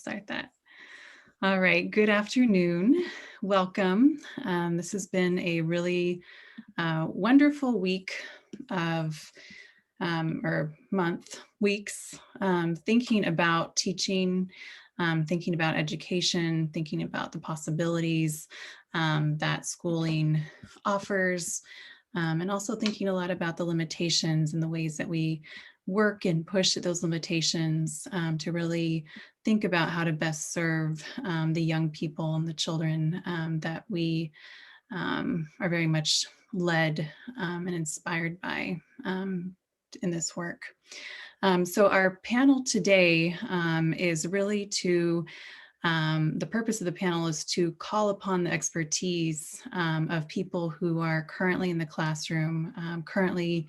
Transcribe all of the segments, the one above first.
start that. All right, good afternoon. Welcome. This has been a really wonderful week of, or month, weeks, thinking about teaching, thinking about education, thinking about the possibilities that schooling offers, and also thinking a lot about the limitations and the ways that we work and push at those limitations to really think about how to best serve the young people and the children that we are very much led and inspired by in this work. So our panel today is really to the purpose of the panel is to call upon the expertise of people who are currently in the classroom, currently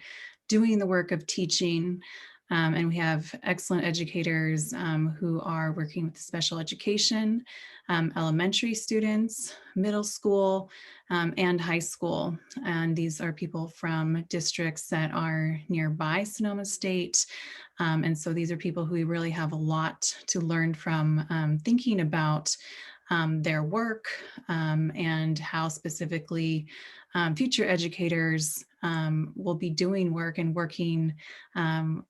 doing the work of teaching. And we have excellent educators who are working with special education, elementary students, middle school, and high school. And these are people from districts that are nearby Sonoma State. And so these are people who we really have a lot to learn from, thinking about their work and how specifically future educators will be doing work and working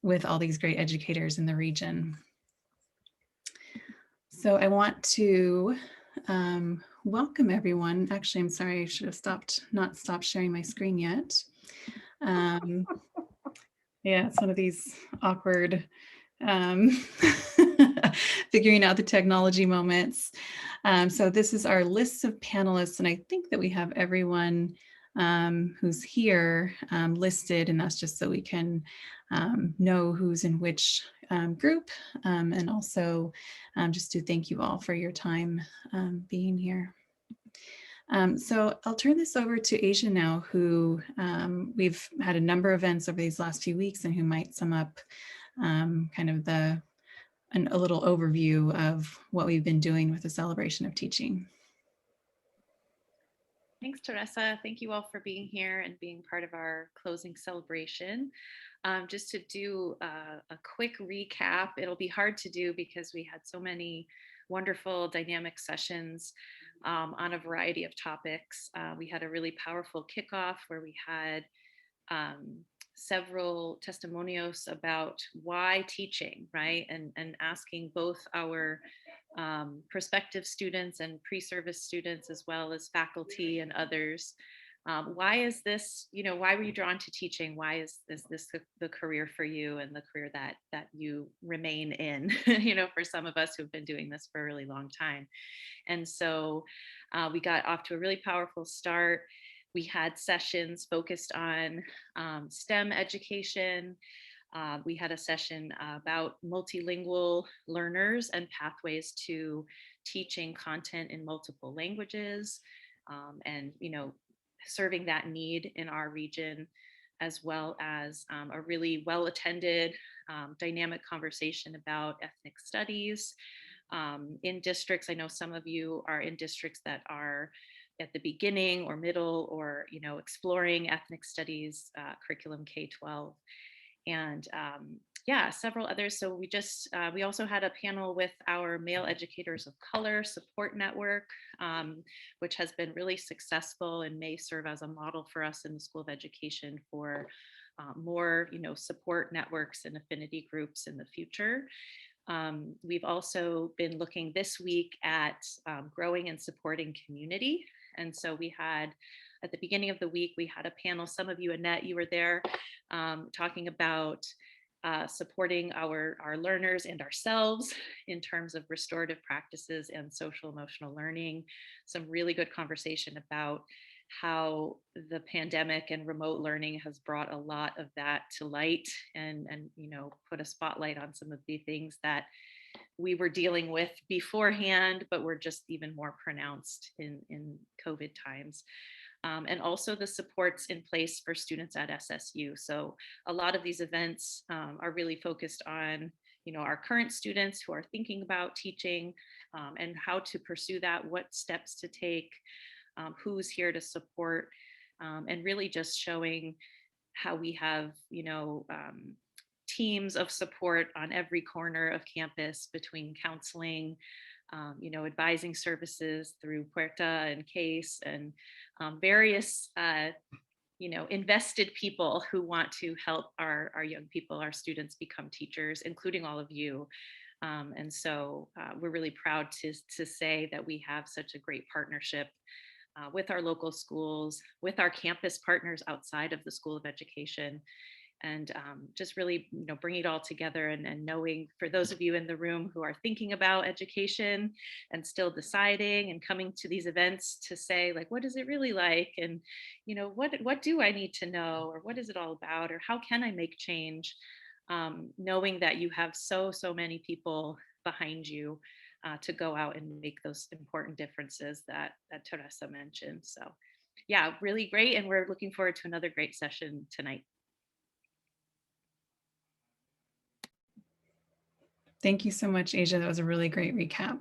with all these great educators in the region. So I want to welcome everyone. Actually, I'm sorry, I should have not stopped sharing my screen yet. Yeah, it's one of these awkward figuring out the technology moments. So this is our list of panelists, and I think that we have everyone who's here listed, and that's just so we can know who's in which group, and also just to thank you all for your time being here. So I'll turn this over to Asia now, who we've had a number of events over these last few weeks and who might sum up kind of a little overview of what we've been doing with the celebration of teaching. Thanks, Teresa. Thank you all for being here and being part of our closing celebration. Just to do a quick recap, it'll be hard to do because we had so many wonderful dynamic sessions on a variety of topics. We had a really powerful kickoff where we had several testimonials about why teaching, right? And asking both our prospective students and pre-service students, as well as faculty and others, why is this, why were you drawn to teaching? Why is this the career for you and the career that you remain in, for some of us who've been doing this for a really long time. And so we got off to a really powerful start. We had sessions focused on STEM education. We had a session about multilingual learners and pathways to teaching content in multiple languages, and serving that need in our region, as well as a really well-attended dynamic conversation about ethnic studies in districts. I know some of you are in districts that are at the beginning or middle, or exploring ethnic studies curriculum K-12, and several others. So we also had a panel with our Male Educators of Color Support Network, which has been really successful and may serve as a model for us in the School of Education for more support networks and affinity groups in the future. We've also been looking this week at growing and supporting community. And so we had, at the beginning of the week, we had a panel. Some of you, Annette, you were there, talking about supporting our learners and ourselves in terms of restorative practices and social emotional learning. Some really good conversation about how the pandemic and remote learning has brought a lot of that to light, and put a spotlight on some of the things that we were dealing with beforehand, but were just even more pronounced in COVID times. And also the supports in place for students at SSU. So a lot of these events are really focused on our current students who are thinking about teaching, and how to pursue that, what steps to take, who's here to support, and really just showing how we have teams of support on every corner of campus between counseling, advising services through Puerta and CASE, and various invested people who want to help our young people, our students, become teachers, including all of you. And so we're really proud to say that we have such a great partnership with our local schools, with our campus partners outside of the School of Education, and just really bring it all together, and knowing, for those of you in the room who are thinking about education and still deciding and coming to these events to say, like, what is it really like, and what do I need to know, or what is it all about, or how can I make change, knowing that you have so many people behind you to go out and make those important differences that Teresa mentioned. So yeah, really great, and we're looking forward to another great session tonight. Thank you so much, Asia. That was a really great recap.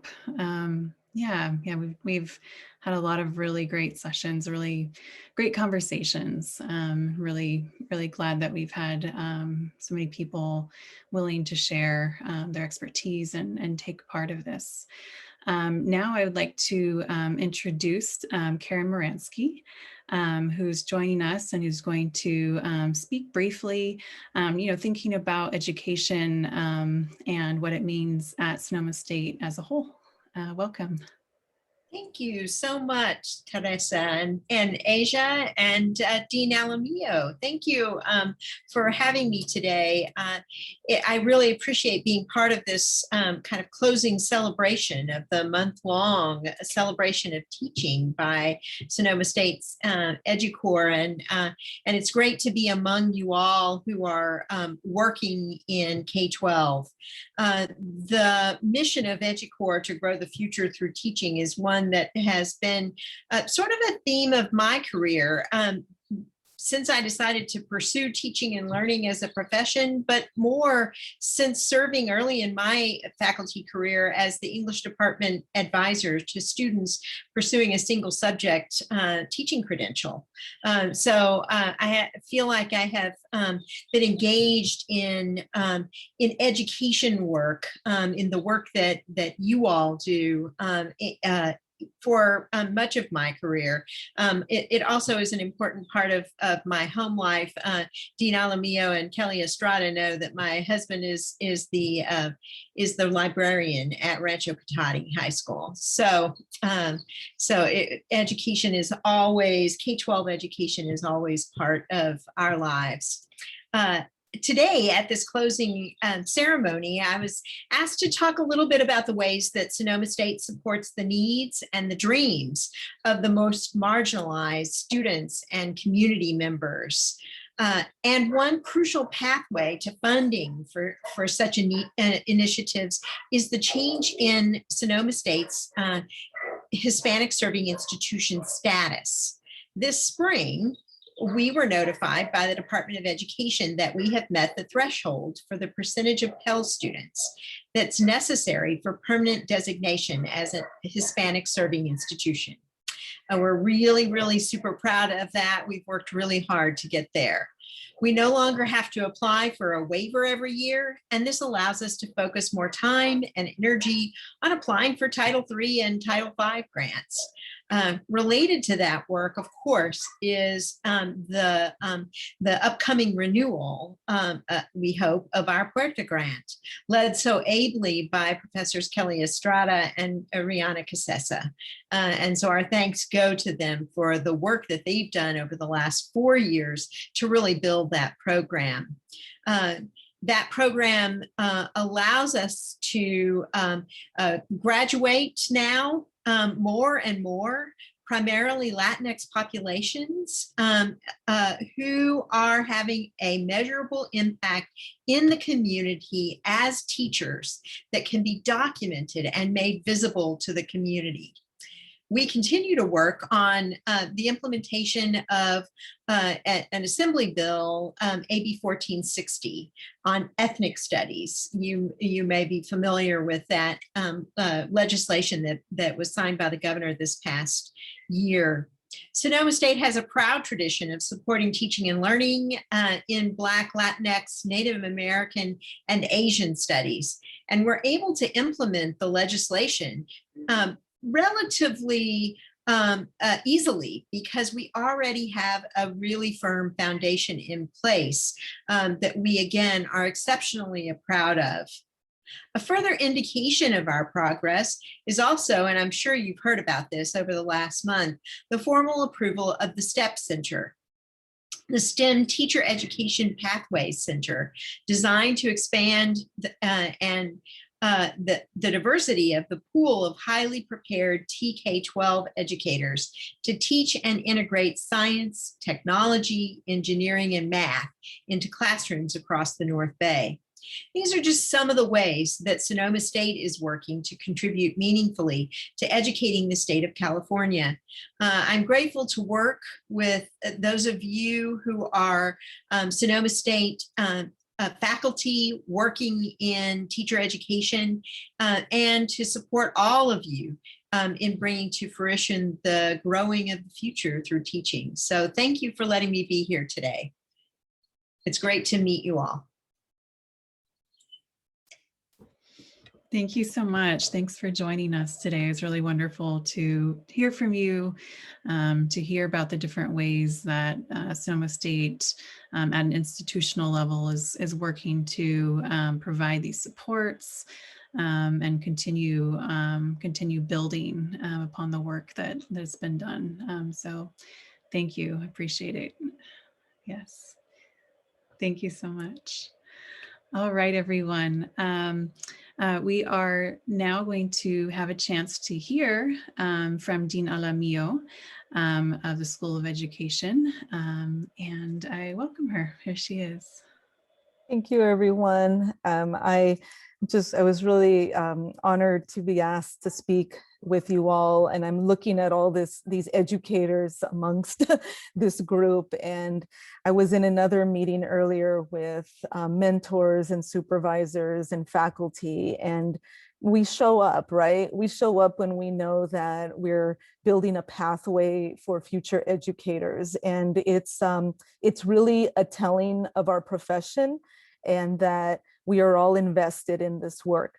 Yeah, we've had a lot of really great sessions, really great conversations. Really glad that we've had so many people willing to share their expertise and take part of this. Now I would like to introduce Karen Moransky, who's joining us and who's going to speak briefly, thinking about education and what it means at Sonoma State as a whole. Welcome. Thank you so much, Teresa and Asia and Dean Alamillo. Thank you for having me today. I really appreciate being part of this kind of closing celebration of the month-long celebration of teaching by Sonoma State's EduCorps, and it's great to be among you all who are working in K-12. The mission of EduCorps to grow the future through teaching is one that has been sort of a theme of my career since I decided to pursue teaching and learning as a profession, but more since serving early in my faculty career as the English department advisor to students pursuing a single subject teaching credential. So I feel like I have been engaged in education work, in the work that you all do for much of my career. It also is an important part of my home life. Dean Alamillo and Kelly Estrada know that my husband is the librarian at Rancho Cotati High School. So education is always, K-12 education is always part of our lives. Today at this closing ceremony, I was asked to talk a little bit about the ways that Sonoma State supports the needs and the dreams of the most marginalized students and community members. And one crucial pathway to funding for such initiatives is the change in Sonoma State's Hispanic serving institution status. This spring, we were notified by the Department of Education that we have met the threshold for the percentage of Pell students that's necessary for permanent designation as a Hispanic serving institution. We're really super proud of that. We've worked really hard to get there. We no longer have to apply for a waiver every year, and this allows us to focus more time and energy on applying for Title III and Title V grants. Related to that work, of course, is the upcoming renewal, we hope, of our Puerta grant, led so ably by Professors Kelly Estrada and Ariana Casessa. And so our thanks go to them for the work that they've done over the last 4 years to really build that program. That program allows us to graduate now more and more, primarily Latinx populations who are having a measurable impact in the community as teachers that can be documented and made visible to the community. We continue to work on the implementation of an assembly bill, AB 1460, on ethnic studies. You may be familiar with that legislation that was signed by the governor this past year. Sonoma State has a proud tradition of supporting teaching and learning in Black, Latinx, Native American, and Asian studies. And we're able to implement the legislation relatively easily because we already have a really firm foundation in place that we, again, are exceptionally proud of. A further indication of our progress is also, and I'm sure you've heard about this over the last month, the formal approval of the STEP Center, the STEM Teacher Education Pathways Center, designed to expand the diversity of the pool of highly prepared TK-12 educators to teach and integrate science, technology, engineering, and math into classrooms across the North Bay. These are just some of the ways that Sonoma State is working to contribute meaningfully to educating the state of California. I'm grateful to work with those of you who are Sonoma State faculty working in teacher education and to support all of you in bringing to fruition the growing of the future through teaching. So thank you for letting me be here today. It's great to meet you all. Thank you so much. Thanks for joining us today. It was really wonderful to hear from you, to hear about the different ways that Sonoma State at an institutional level is working to provide these supports and continue building upon the work that's been done. So thank you. I appreciate it. Yes. Thank you so much. All right, everyone. We are now going to have a chance to hear from Dean Alamillo of the School of Education, and I welcome her. Here she is. Thank you, everyone. I was really honored to be asked to speak with you all, and I'm looking at all these educators amongst this group. And I was in another meeting earlier with mentors and supervisors and faculty, and we show up, right? We show up when we know that we're building a pathway for future educators, and it's really a telling of our profession and that we are all invested in this work.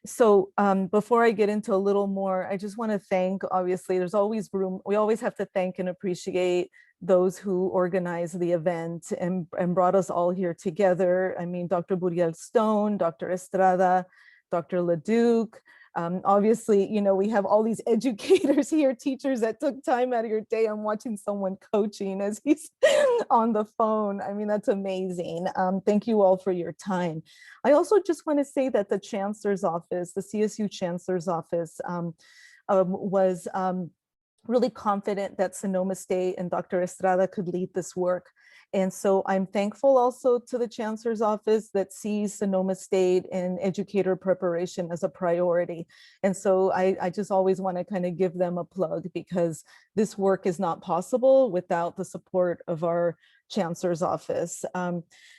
So before I get into a little more, I just want to thank, obviously, there's always room. We always have to thank and appreciate those who organized the event and brought us all here together. I mean, Dr. Burial Stone, Dr. Estrada, Dr. LeDuc. Obviously, you know, we have all these educators here, teachers that took time out of your day. I'm watching someone coaching as he's on the phone. I mean, that's amazing. Thank you all for your time. I also just want to say that the Chancellor's Office, the CSU Chancellor's Office was really confident that Sonoma State and Dr. Estrada could lead this work. And so I'm thankful also to the Chancellor's Office that sees Sonoma State and educator preparation as a priority. And so I just always want to kind of give them a plug, because this work is not possible without the support of our Chancellor's Office.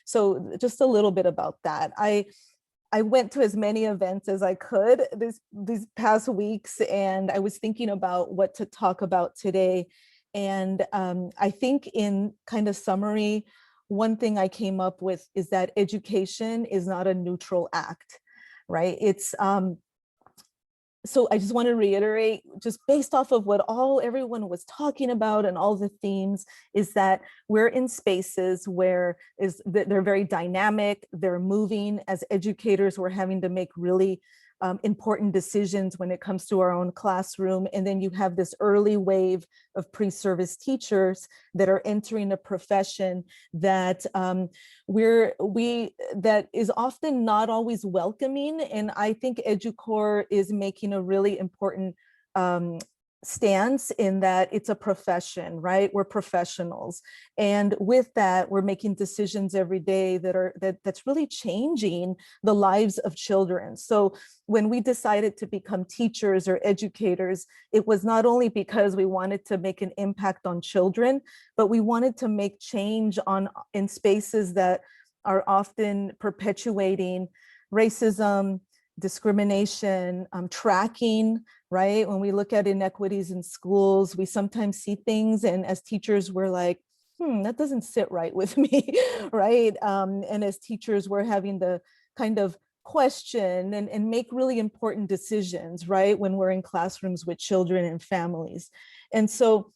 So just a little bit about that. I went to as many events as I could these past weeks, and I was thinking about what to talk about today. And I think in kind of summary, one thing I came up with is that education is not a neutral act, right? It's so I just want to reiterate, just based off of what everyone was talking about and all the themes, is that we're in spaces where they're very dynamic, they're moving. As educators, we're having to make really important decisions when it comes to our own classroom. And then you have this early wave of pre-service teachers that are entering a profession that that is often not always welcoming. And I think EduCore is making a really important stance in that it's a profession, right? We're professionals. And with that, we're making decisions every day that's really changing the lives of children. So when we decided to become teachers or educators, it was not only because we wanted to make an impact on children, but we wanted to make change in spaces that are often perpetuating racism, discrimination, tracking, right? When we look at inequities in schools, we sometimes see things, and as teachers, we're like, that doesn't sit right with me, right? And as teachers, we're having to kind of question and make really important decisions, right? When we're in classrooms with children and families. And so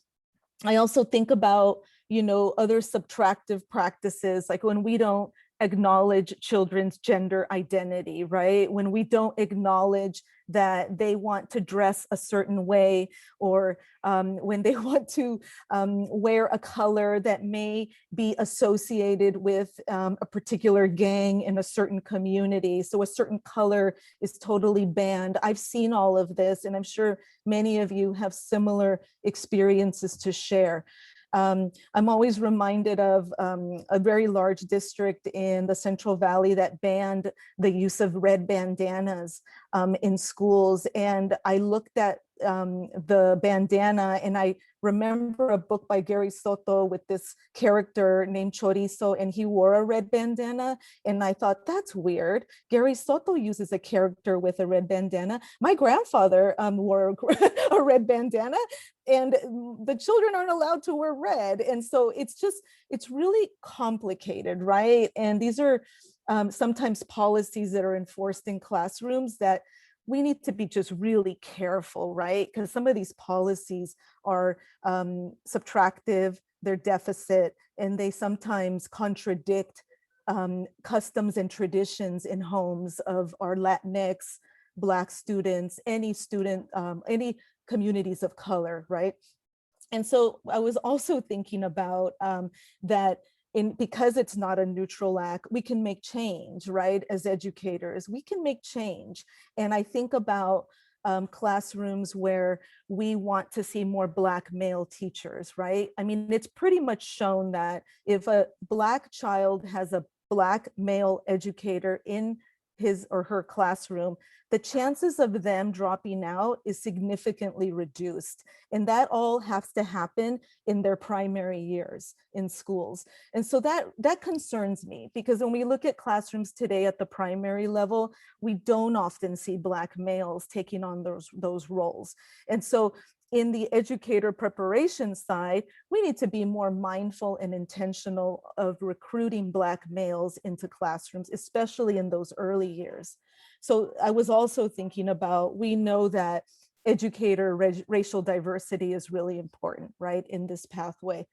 I also think about, other subtractive practices, like when we don't acknowledge children's gender identity, right? When we don't acknowledge that they want to dress a certain way, or when they want to wear a color that may be associated with a particular gang in a certain community. So a certain color is totally banned. I've seen all of this, and I'm sure many of you have similar experiences to share. I'm always reminded of a very large district in the Central Valley that banned the use of red bandanas in schools. And I looked at the bandana, and I remember a book by Gary Soto with this character named Chorizo, and he wore a red bandana. And I thought, that's weird. Gary Soto uses a character with a red bandana. My grandfather wore a red bandana, and the children aren't allowed to wear red. And so it's really complicated, right? And these are sometimes policies that are enforced in classrooms that we need to be just really careful, right? Because some of these policies are subtractive, they're deficit, and they sometimes contradict customs and traditions in homes of our Latinx, Black students, any student, any communities of color, right? And so I was also thinking about that because it's not a neutral act, we can make change, right? As educators, we can make change. And I think about classrooms where we want to see more Black male teachers, right? I mean, it's pretty much shown that if a Black child has a Black male educator in his or her classroom, the chances of them dropping out is significantly reduced. And that all has to happen in their primary years in schools. And so that concerns me, because when we look at classrooms today at the primary level, we don't often see Black males taking on those roles. And so in the educator preparation side, we need to be more mindful and intentional of recruiting Black males into classrooms, especially in those early years. So I was also thinking about, we know that educator racial diversity is really important, right, in this pathway.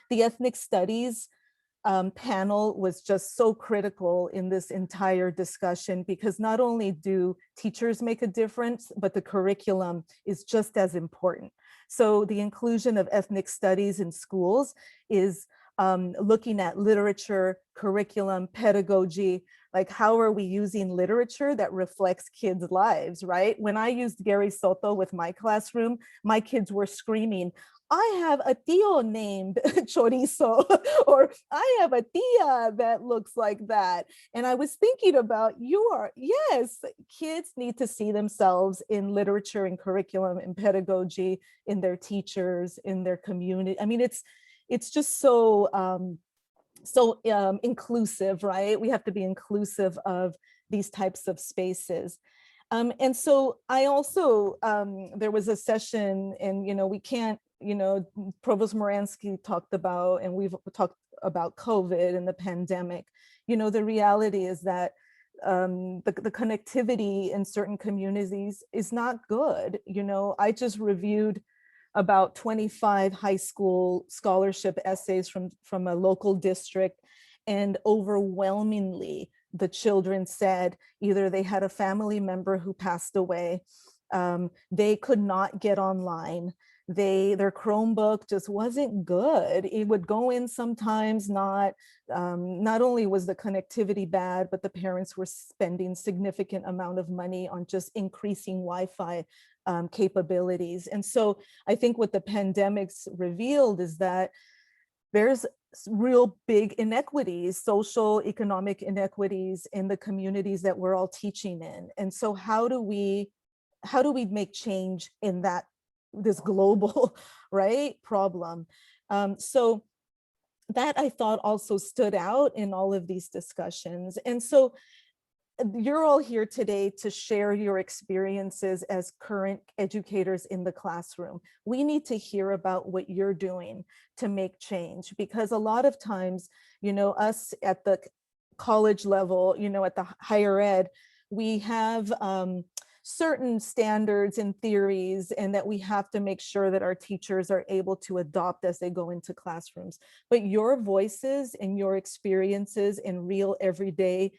The ethnic studies panel was just so critical in this entire discussion, because not only do teachers make a difference, but the curriculum is just as important. So the inclusion of ethnic studies in schools is looking at literature, curriculum, pedagogy, like how are we using literature that reflects kids' lives, right? When I used Gary Soto with my classroom, my kids were screaming, I have a tío named Chorizo, or I have a tía that looks like that. And I was thinking about, yes, kids need to see themselves in literature and curriculum and pedagogy, in their teachers, in their community. I mean, it's just so inclusive, right? We have to be inclusive of these types of spaces. And so I also, there was a session, and, we can't, Provost Moransky talked about, and we've talked about COVID and the pandemic. The reality is that the connectivity in certain communities is not good. I just reviewed about 25 high school scholarship essays from a local district, and overwhelmingly the children said either they had a family member who passed away, they could not get online, their Chromebook just wasn't good. It would go in sometimes, not only was the connectivity bad, but the parents were spending significant amount of money on just increasing Wi-Fi capabilities. And so I think what the pandemic's revealed is that there's real big inequities, social, economic inequities in the communities that we're all teaching in. And so how do we make change in this global, right, problem? So that I thought also stood out in all of these discussions. And so you're all here today to share your experiences as current educators in the classroom. We need to hear about what you're doing to make change, because a lot of times, us at the college level, at the higher ed, we have certain standards and theories, and that we have to make sure that our teachers are able to adopt as they go into classrooms. But your voices and your experiences in real everyday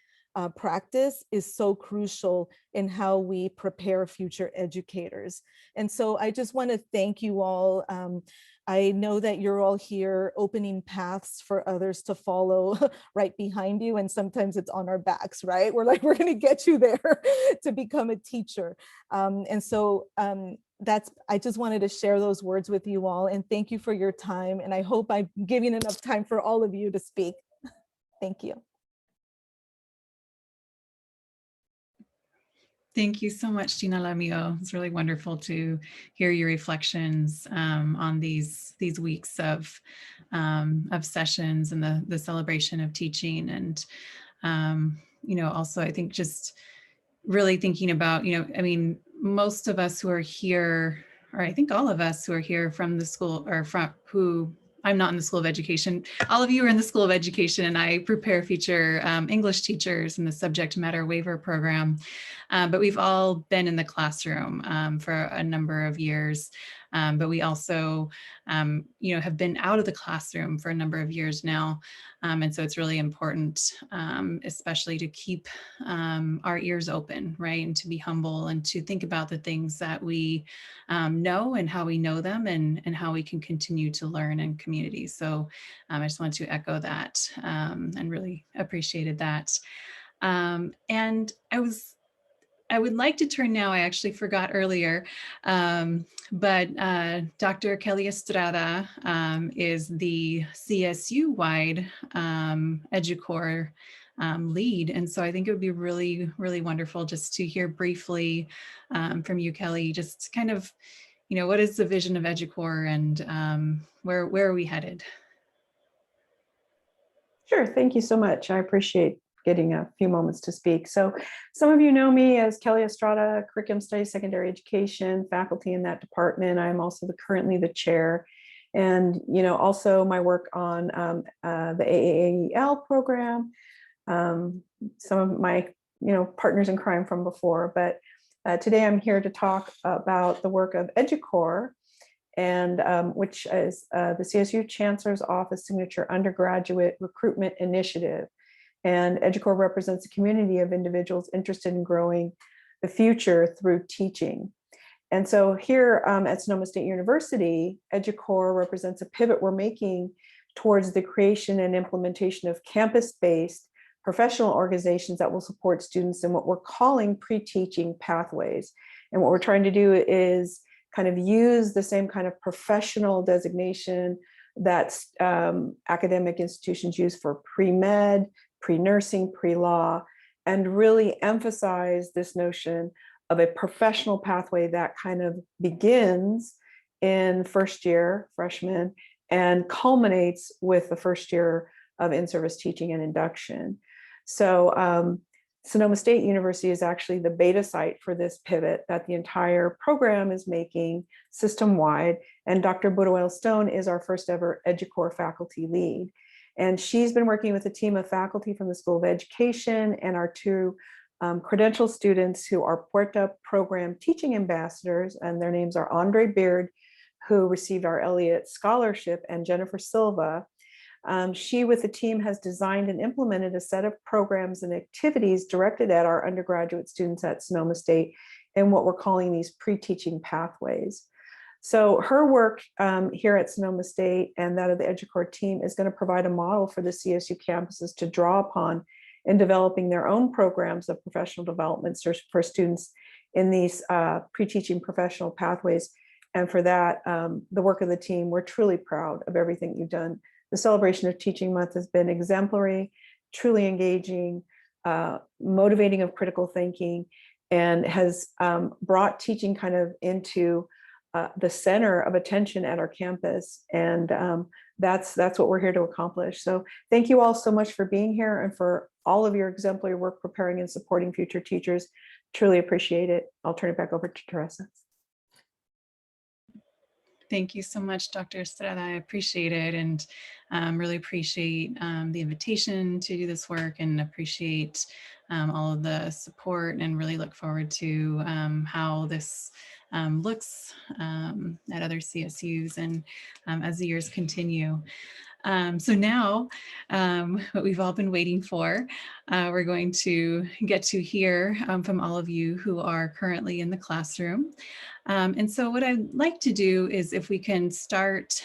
practice is so crucial in how we prepare future educators. And so I just want to thank you all. I know that you're all here opening paths for others to follow right behind you. And sometimes it's on our backs, right? We're like, we're going to get you there to become a teacher. And so I just wanted to share those words with you all. And thank you for your time. And I hope I'm giving enough time for all of you to speak. Thank you. Thank you so much, Gina Lamio. It's really wonderful to hear your reflections on these weeks of sessions and the celebration of teaching. And also I think just really thinking about, I mean, most of us who are here, or I think all of us who are here from the school, or from who, I'm not in the School of Education. All of you are in the School of Education, and I prepare future English teachers in the subject matter waiver program. But we've all been in the classroom for a number of years. But we also, have been out of the classroom for a number of years now. And so it's really important, especially to keep our ears open, right? And to be humble and to think about the things that we know and how we know them, and how we can continue to learn in community. So I just wanted to echo that and really appreciated that. And I would like to turn now, I actually forgot earlier, but Dr. Kelly Estrada is the CSU-wide EduCore lead. And so I think it would be really, really wonderful just to hear briefly from you, Kelly, just kind of, what is the vision of EduCore, and where are we headed? Sure, thank you so much. I appreciate getting a few moments to speak. So some of you know me as Kelly Estrada, Curriculum Studies, Secondary Education, faculty in that department. I'm also currently the chair. And also my work on the AAAEL program, some of my partners in crime from before. But today I'm here to talk about the work of EduCore, and which is the CSU Chancellor's Office signature undergraduate recruitment initiative. And EduCore represents a community of individuals interested in growing the future through teaching. And so here at Sonoma State University, EduCore represents a pivot we're making towards the creation and implementation of campus-based professional organizations that will support students in what we're calling pre-teaching pathways. And what we're trying to do is kind of use the same kind of professional designation that academic institutions use for pre-med, pre-nursing, pre-law, and really emphasize this notion of a professional pathway that kind of begins in first year, freshman, and culminates with the first year of in-service teaching and induction. So Sonoma State University is actually the beta site for this pivot that the entire program is making system-wide. And Dr. Budoel Stone is our first ever EduCore faculty lead. And she's been working with a team of faculty from the School of Education and our two credential students who are Puerta program teaching ambassadors, and their names are Andre Beard, who received our Elliott Scholarship, and Jennifer Silva. She, with the team, has designed and implemented a set of programs and activities directed at our undergraduate students at Sonoma State in what we're calling these pre-teaching pathways. So her work here at Sonoma State and that of the EduCore team is going to provide a model for the CSU campuses to draw upon in developing their own programs of professional development for students in these pre-teaching professional pathways. And for that, the work of the team, we're truly proud of everything you've done. The celebration of Teaching Month has been exemplary, truly engaging, motivating of critical thinking, and has brought teaching kind of into the center of attention at our campus. And that's what we're here to accomplish. So thank you all so much for being here and for all of your exemplary work preparing and supporting future teachers. Truly appreciate it. I'll turn it back over to Teresa. Thank you so much, Dr. Estrada. I appreciate it, and really appreciate the invitation to do this work, and appreciate all of the support, and really look forward to how this looks at other CSUs and as the years continue. So now, what we've all been waiting for, we're going to get to hear from all of you who are currently in the classroom. And so what I'd like to do is, if we can start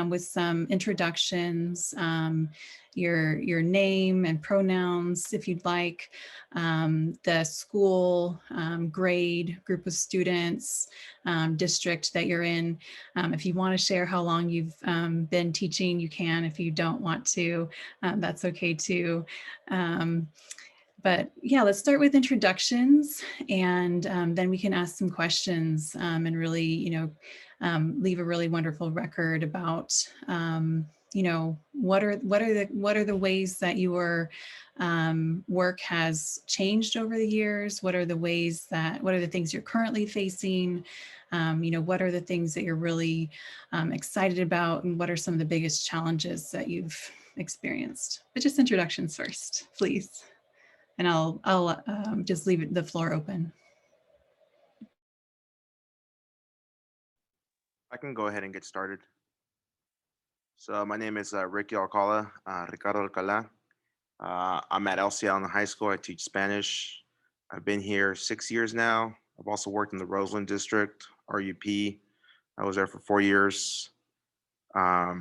with some introductions, your name and pronouns, if you'd like, the school, grade, group of students, district that you're in. If you want to share how long you've been teaching, you can. If you don't want to, that's okay too. But yeah, let's start with introductions, and then we can ask some questions and really, leave a really wonderful record about, what are the ways that your work has changed over the years? What are the things you're currently facing? What are the things that you're really excited about, and what are some of the biggest challenges that you've experienced? But just introductions first, please. And I'll just leave the floor open. I can go ahead and get started. So my name is Ricky Alcala, Ricardo Alcala. I'm at LC Allen High School. I teach Spanish. I've been here 6 years now. I've also worked in the Roseland District, RUP. I was there for 4 years. I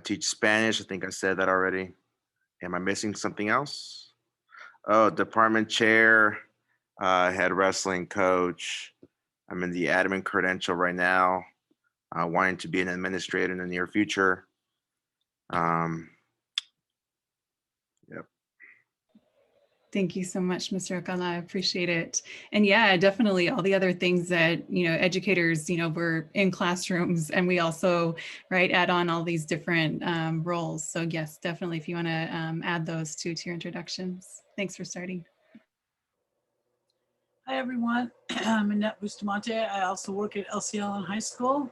teach Spanish. I think I said that already. Am I missing something else? Oh, department chair, head wrestling coach. I'm in the admin credential right now, wanting to be an administrator in the near future. Yep. Thank you so much, Mr. Alcala. I appreciate it. And yeah, definitely all the other things that, educators, we're in classrooms, and we also, add on all these different roles. So yes, definitely, if you want to add those to your introductions. Thanks for starting. Hi, everyone. I'm Annette Bustamante. I also work at LC Allen High School.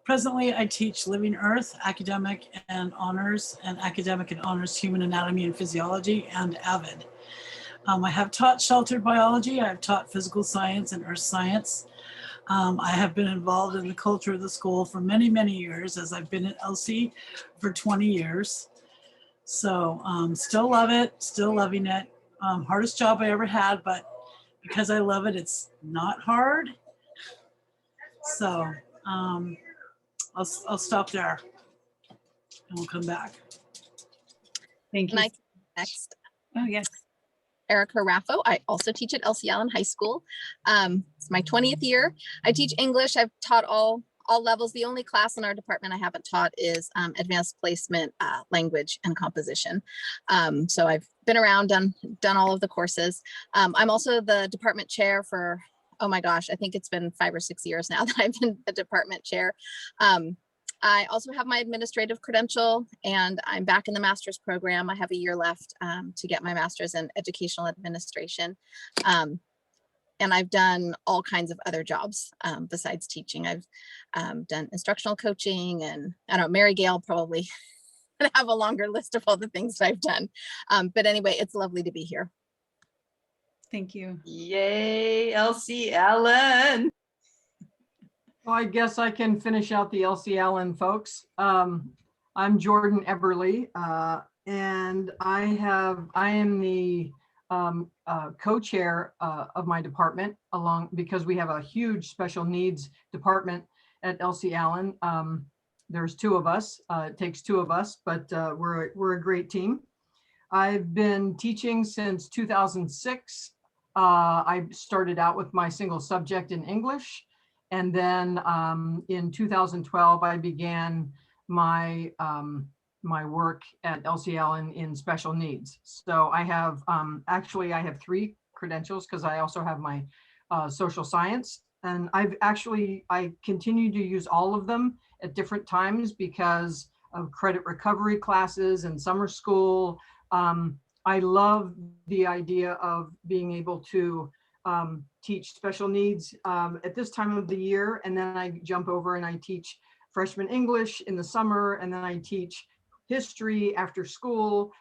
Presently, I teach Living Earth, Academic and Honors Human Anatomy and Physiology, and AVID. I have taught sheltered biology. I've taught physical science and earth science. I have been involved in the culture of the school for many, many years, as I've been at LC for 20 years. So still love it, still loving it. Hardest job I ever had, but because I love it, it's not hard. So I'll stop there and we'll come back. Thank you. Next. Oh, yes. Erica Raffo. I also teach at LC Allen High School. It's my 20th year. I teach English. I've taught all levels. The only class in our department I haven't taught is advanced placement, language and composition. So I've been around, done all of the courses. I'm also the department chair for, oh my gosh, I think it's been 5 or 6 years now that I've been the department chair. I also have my administrative credential, and I'm back in the master's program. I have a year left to get my master's in educational administration. And I've done all kinds of other jobs besides teaching. I've done instructional coaching, and I don't know, Mary Gail probably have a longer list of all the things that I've done. But anyway, it's lovely to be here. Thank you. Yay, LC Allen. Well, I guess I can finish out the LC Allen folks. I'm Jordan Eberly, and I am the co-chair of my department, because we have a huge special needs department at LC Allen. There's 2 of us. It takes 2 of us, but we're a great team. I've been teaching since 2006. I started out with my single subject in English. And then in 2012, I began my work at LC Allen in special needs. So I have, actually I have 3 credentials, because I also have my social science and I continue to use all of them at different times because of credit recovery classes and summer school. I love the idea of being able to teach special needs at this time of the year. And then I jump over and I teach freshman English in the summer. And then I teach history after school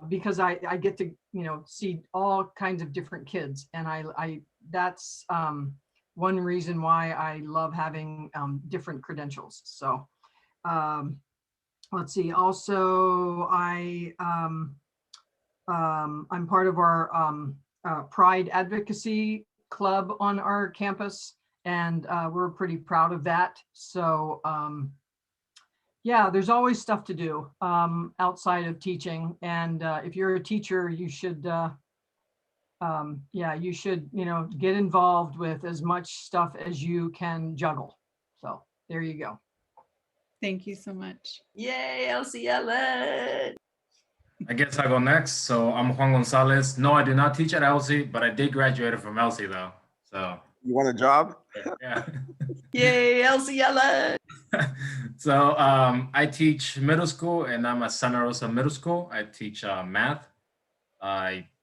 because I get to, see all kinds of different kids. And that's one reason why I love having different credentials. So let's see. Also, I'm part of our Pride Advocacy Club on our campus, and we're pretty proud of that. So yeah, there's always stuff to do outside of teaching. And if you're a teacher, you should, you should, get involved with as much stuff as you can juggle. So there you go. Thank you so much. Yay, LCLN. I guess I go next. So I'm Juan Gonzalez. No, I did not teach at LC, but I did graduate from LC though. So You want a job? yeah. Yay, LCLN. So I teach middle school, and I'm at Santa Rosa Middle School. I teach math.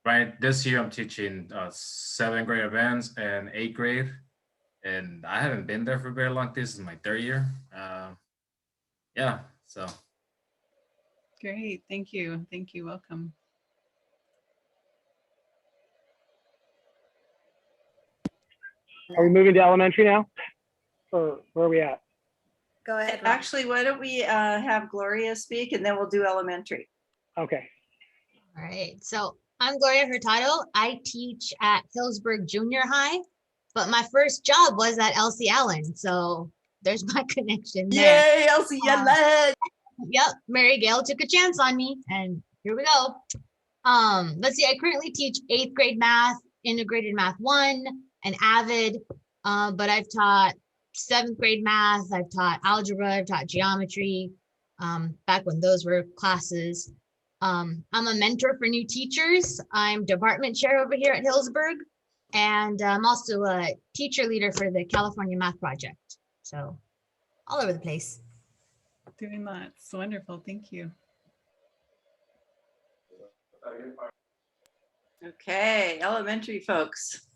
Right this year I'm teaching 7th grade advanced and 8th grade, and I haven't been there for very long. This is my 3rd year. Yeah, so. Great. Thank you. Thank you. Welcome. Are we moving to elementary now? Or where are we at? Go ahead. Actually, why don't we have Gloria speak and then we'll do elementary. Okay. All right, so I'm Gloria Hurtado. I teach at Hillsburg Junior High, but my first job was at LC Allen, so there's my connection there. Yay, LCLN. Yep, Mary Gail took a chance on me, and here we go. Let's see, I currently teach 8th grade math, integrated math 1, and AVID, but I've taught 7th grade math, I've taught algebra, I've taught geometry, back when those were classes. I'm a mentor for new teachers. I'm department chair over here at Hillsburg, and I'm also a teacher leader for the California Math Project. So all over the place. Doing lots. Wonderful. Thank you. Okay, elementary folks.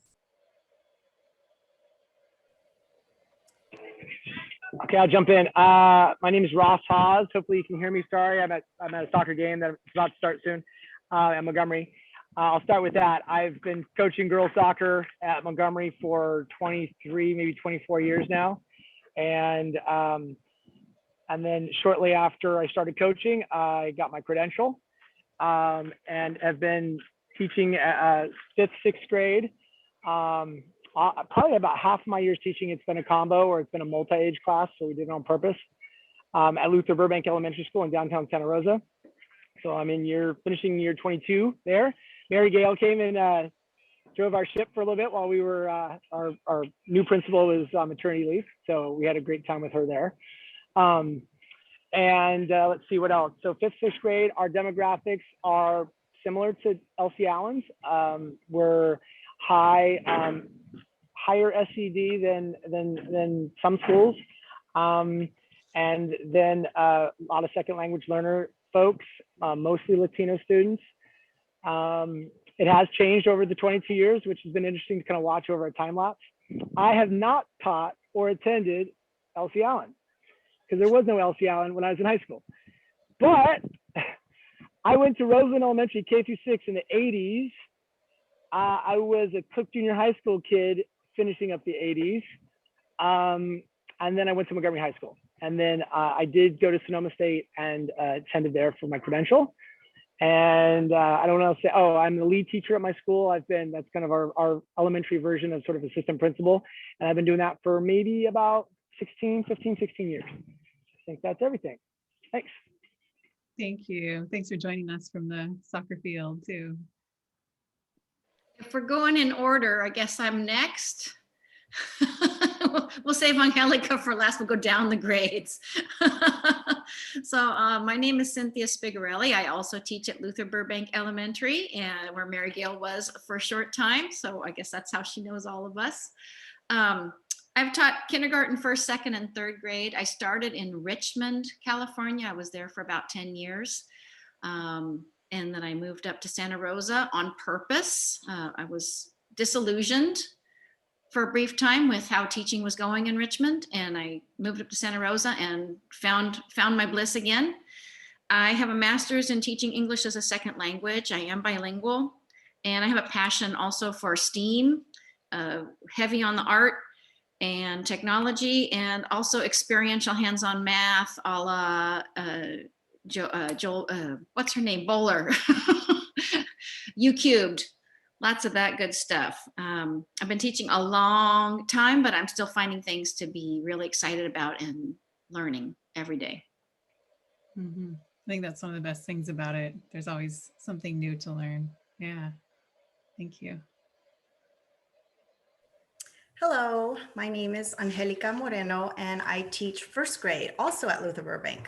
Okay, I'll jump in. My name is Ross Hawes. Hopefully you can hear me. Sorry, I'm at a soccer game that's about to start soon at Montgomery. I'll start with that. I've been coaching girls soccer at Montgomery for 23, maybe 24 years now. And then shortly after I started coaching, I got my credential and have been teaching 5th, 6th grade. Probably about half my years teaching, it's been a combo or it's been a multi-age class, so we did it on purpose, at Luther Burbank Elementary School in downtown Santa Rosa. So I'm finishing year 22 there. Mary Gail came and drove our ship for a little bit while we were, our new principal was on maternity leave, so we had a great time with her there. Let's see what else. So 5th, 6th grade, our demographics are similar to LC Allen's. We're higher SED than some schools. And then a lot of second language learner folks, mostly Latino students. It has changed over the 22 years, which has been interesting to kind of watch over a time lapse. I have not taught or attended LC Allen because there was no LC Allen when I was in high school. But I went to Roseland Elementary K through 6 in the 80s. I was a Cook Junior High School kid finishing up the 80s. And then I went to Montgomery High School. And then I did go to Sonoma State and attended there for my credential. And I don't know, I'm the lead teacher at my school. That's kind of our elementary version of sort of assistant principal. And I've been doing that for maybe about 15, 16 years. I think that's everything. Thanks. Thank you. Thanks for joining us from the soccer field too. If we're going in order, I guess I'm next. We'll save Angelica for last. We'll go down the grades. So my name is Cynthia Spigarelli. I also teach at Luther Burbank Elementary, and where Mary Gail was for a short time. So I guess that's how she knows all of us. I've taught kindergarten, first, second, and third grade. I started in Richmond, California. I was there for about 10 years. And then I moved up to Santa Rosa on purpose. I was disillusioned for a brief time with how teaching was going in Richmond. And I moved up to Santa Rosa and found my bliss again. I have a master's in teaching English as a second language. I am bilingual. And I have a passion also for STEAM, heavy on the art and technology, and also experiential hands-on math, a la Joel, what's her name, Bowler, U Cubed, lots of that good stuff. I've been teaching a long time, but I'm still finding things to be really excited about and learning every day. Mm-hmm. I think that's one of the best things about it. There's always something new to learn. Yeah, thank you. Hello, my name is Angelica Moreno, and I teach first grade also at Luther Burbank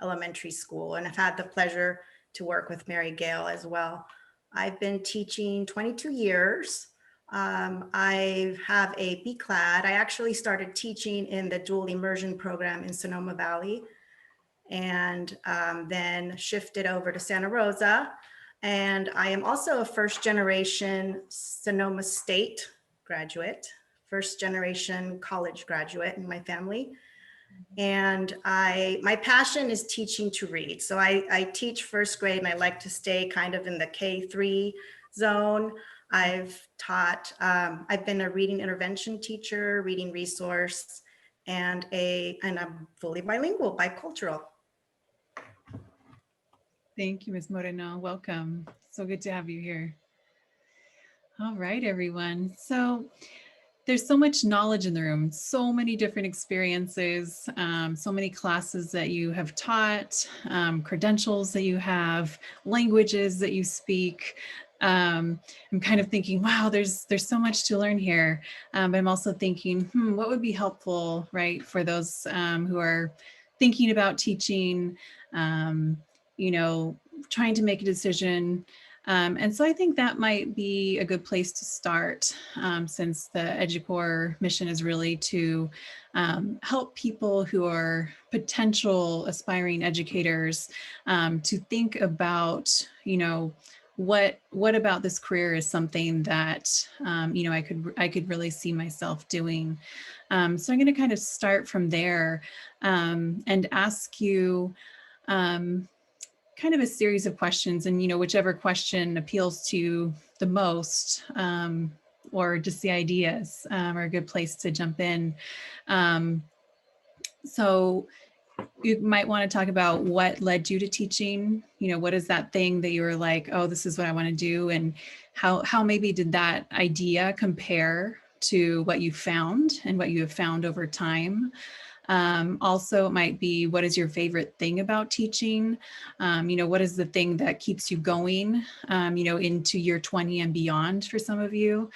Elementary School, and I've had the pleasure to work with Mary Gail as well. I've been teaching 22 years. I have a BCLAD. I actually started teaching in the dual immersion program in Sonoma Valley, and then shifted over to Santa Rosa. And I am also a first generation Sonoma State graduate, first generation college graduate in my family. And my passion is teaching to read. So I teach first grade, and I like to stay kind of in the K3 zone. I've taught, I've been a reading intervention teacher, reading resource, and I'm fully bilingual, bicultural. Thank you, Ms. Moreno. Welcome. So good to have you here. All right, everyone. So there's so much knowledge in the room, so many different experiences, so many classes that you have taught, credentials that you have, languages that you speak. I'm kind of thinking, wow, there's so much to learn here. But I'm also thinking, what would be helpful, right, for those who are thinking about teaching, trying to make a decision. And so I think that might be a good place to start, since the EduCore mission is really to help people who are potential aspiring educators to think about, what about this career is something that, I could really see myself doing. So I'm going to kind of start from there and ask you kind of a series of questions, and whichever question appeals to you the most, or just the ideas are a good place to jump in. So you might want to talk about what led you to teaching. What is that thing that you were like, oh, this is what I want to do, and how maybe did that idea compare to what you found and what you have found over time? Also, it might be, what is your favorite thing about teaching? What is the thing that keeps you going, into year 20 and beyond for some of you?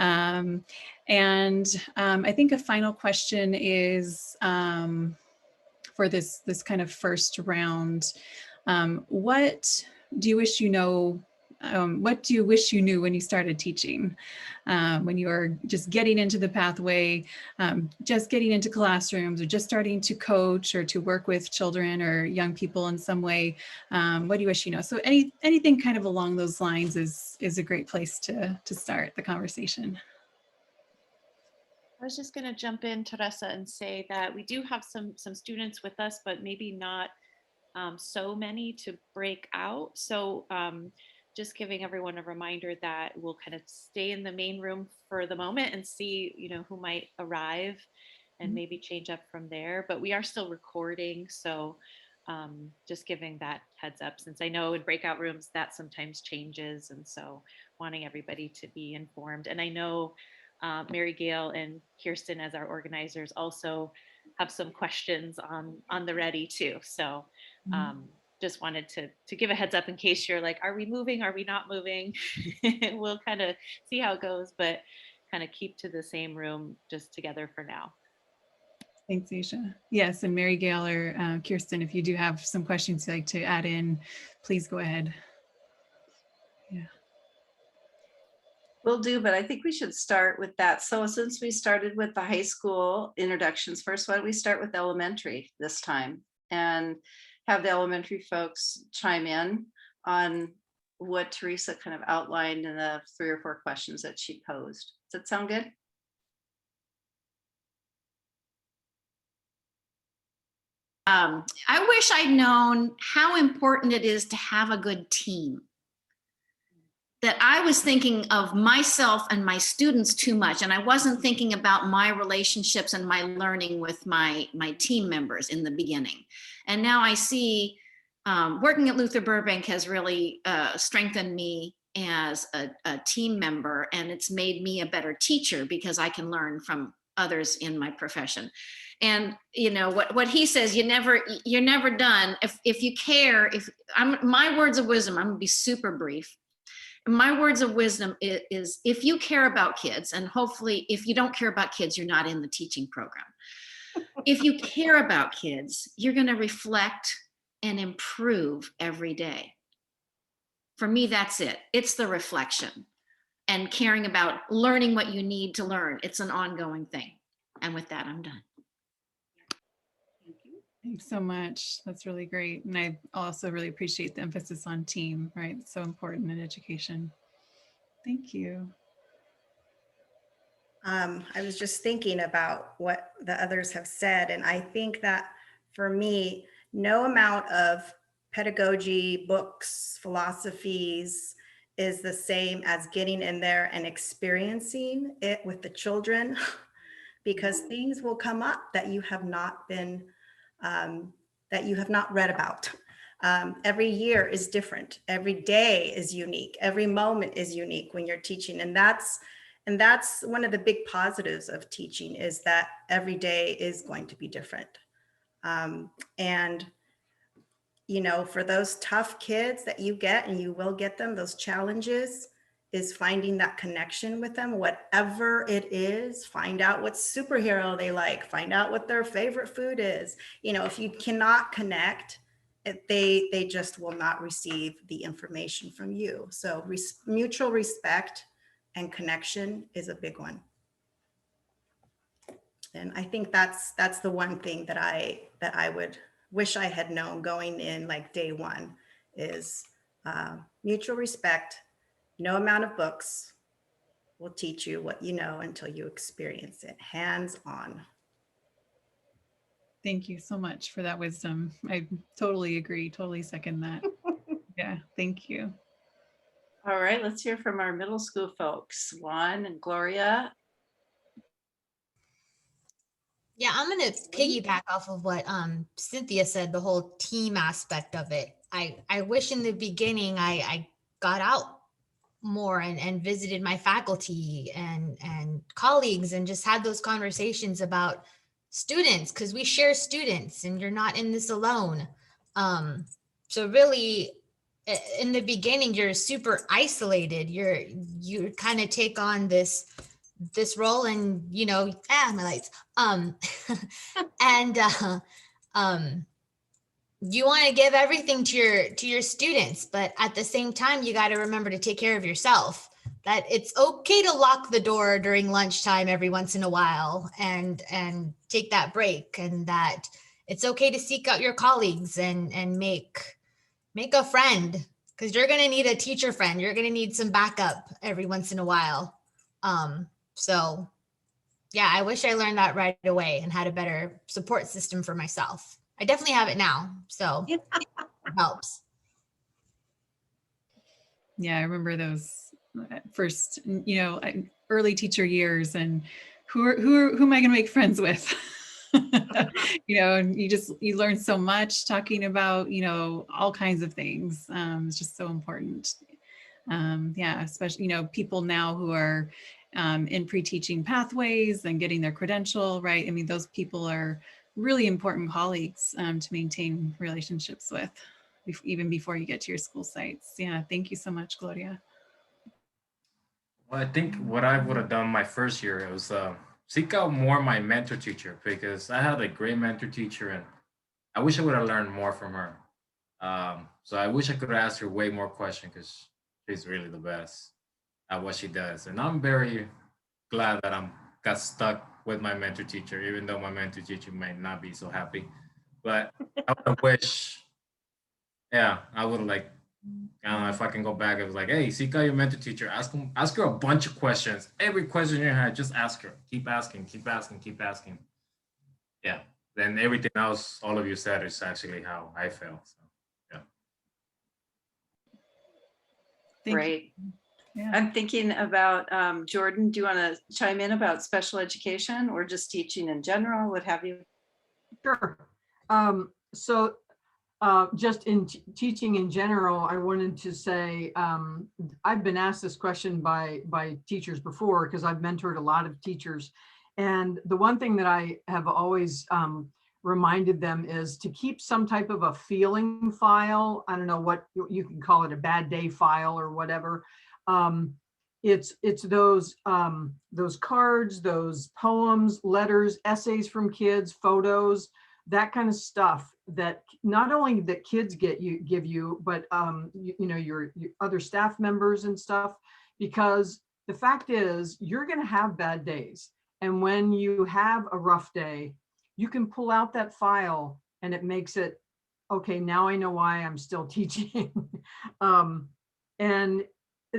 I think a final question is, for this kind of first round, what do you wish you know? What do you wish you knew when you started teaching, when you were just getting into the pathway, just getting into classrooms, or just starting to coach or to work with children or young people in some way? What do you wish you know? So anything kind of along those lines is a great place to start the conversation. I was just going to jump in, Teresa, and say that we do have some students with us, but maybe not so many to break out. So just giving everyone a reminder that we'll kind of stay in the main room for the moment and see, who might arrive, and maybe change up from there. But we are still recording, so just giving that heads up, since I know in breakout rooms that sometimes changes, and so wanting everybody to be informed. And I know Mary Gail and Kirsten, as our organizers, also have some questions on the ready too. So just wanted to give a heads up in case you're like, are we moving? Are we not moving? We'll kind of see how it goes, but kind of keep to the same room just together for now. Thanks, Aisha. Yes, and Mary Gail or Kirsten, if you do have some questions you'd like to add in, please go ahead. Yeah. Will do, but I think we should start with that. So since we started with the high school introductions first, why don't we start with elementary this time and have the elementary folks chime in on what Teresa kind of outlined in the 3 or 4 questions that she posed. Does that sound good? I wish I'd known how important it is to have a good team. That I was thinking of myself and my students too much, and I wasn't thinking about my relationships and my learning with my team members in the beginning. And now I see working at Luther Burbank has really strengthened me as a team member, and it's made me a better teacher because I can learn from others in my profession. And you know what he says, you're never done if you care. If my words of wisdom, I'm gonna be super brief. My words of wisdom is if you care about kids, and hopefully if you don't care about kids, you're not in the teaching program. If you care about kids, you're going to reflect and improve every day. For me, that's it. It's the reflection and caring about learning what you need to learn. It's an ongoing thing. And with that, I'm done. Thanks so much. That's really great. And I also really appreciate the emphasis on team, right? It's so important in education. Thank you. I was just thinking about what the others have said, and I think that for me, no amount of pedagogy, books, philosophies is the same as getting in there and experiencing it with the children, because things will come up that you have not been, that you have not read about. Every year is different. Every day is unique. Every moment is unique when you're teaching, and that's one of the big positives of teaching, is that every day is going to be different. And, you know, for those tough kids that you get, and you will get them, those challenges, is finding that connection with them, whatever it is. Find out what superhero they like, find out what their favorite food is. You know, if you cannot connect, they just will not receive the information from you. So mutual respect and connection is a big one. And I think that's the one thing that I would wish I had known going in, like day one, is mutual respect. No amount of books will teach you what you know until you experience it, hands on. Thank you so much for that wisdom. I totally agree, totally second that. Yeah, thank you. All right, let's hear from our middle school folks, Juan and Gloria. Yeah, I'm gonna piggyback off of what Cynthia said, the whole team aspect of it. I wish in the beginning I got out more and visited my faculty and colleagues and just had those conversations about students, because we share students and you're not in this alone. So really in the beginning you're super isolated. You kind of take on this role, and you know, my lights, and you want to give everything to your students, but at the same time you got to remember to take care of yourself. That it's okay to lock the door during lunchtime every once in a while and take that break, and that it's okay to seek out your colleagues and make a friend, because you're going to need a teacher friend. You're going to need some backup every once in a while. So yeah, I wish I learned that right away and had a better support system for myself. I definitely have it now, so it helps. Yeah, I remember those first, you know, early teacher years, and who am I going to make friends with? You know, and you learn so much talking about, you know, all kinds of things. It's just so important. Yeah, especially, you know, people now who are in pre-teaching pathways and getting their credential, right? I mean, those people are really important colleagues to maintain relationships with, even before you get to your school sites. Yeah, thank you so much, Gloria. Well, I think what I would have done my first year, it was seek out more my mentor teacher, because I had a great mentor teacher and I wish I would have learned more from her. So I wish I could ask her way more questions, because she's really the best. at what she does. And I'm very glad that got stuck with my mentor teacher, even though my mentor teacher might not be so happy. But I would wish, yeah, I would like, I don't know if I can go back. It was like, hey, seek out your mentor teacher. Ask her a bunch of questions. Every question you have, just ask her. Keep asking, keep asking, keep asking. Yeah. Then everything else, all of you said, is actually how I feel. So, yeah. Great. Yeah. I'm thinking about, Jordan, do you want to chime in about special education or just teaching in general? What have you? Sure. So just in teaching in general, I wanted to say, I've been asked this question by teachers before because I've mentored a lot of teachers. And the one thing that I have always reminded them is to keep some type of a feeling file. I don't know what you can call it, a bad day file or whatever. It's those cards, those poems, letters, essays from kids, photos, that kind of stuff that not only that kids give you, but your other staff members and stuff, because the fact is you're going to have bad days. And when you have a rough day, you can pull out that file and it makes it, okay, now I know why I'm still teaching. And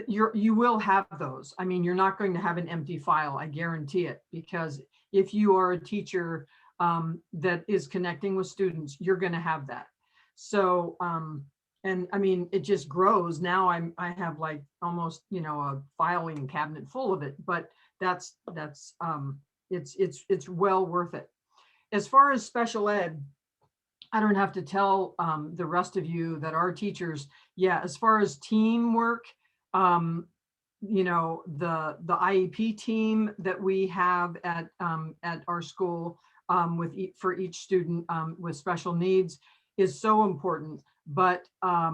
you will have those. I mean, you're not going to have an empty file, I guarantee it, because if you are a teacher that is connecting with students, you're going to have that. So, and I mean, it just grows. Now I have like almost, a filing cabinet full of it, but it's well worth it. As far as special ed, I don't have to tell the rest of you that are teachers, yeah, as far as teamwork, the IEP team that we have at our school for each student with special needs is so important. But at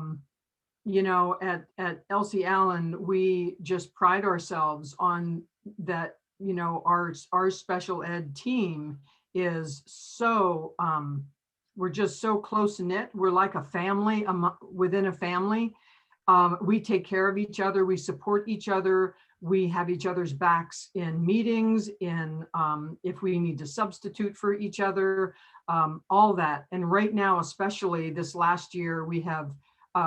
Elsie Allen, we just pride ourselves on that. Our special ed team is so we're just so close knit. We're like a family within a family. We take care of each other. We support each other. We have each other's backs in meetings, if we need to substitute for each other, all that. And right now, especially this last year, we have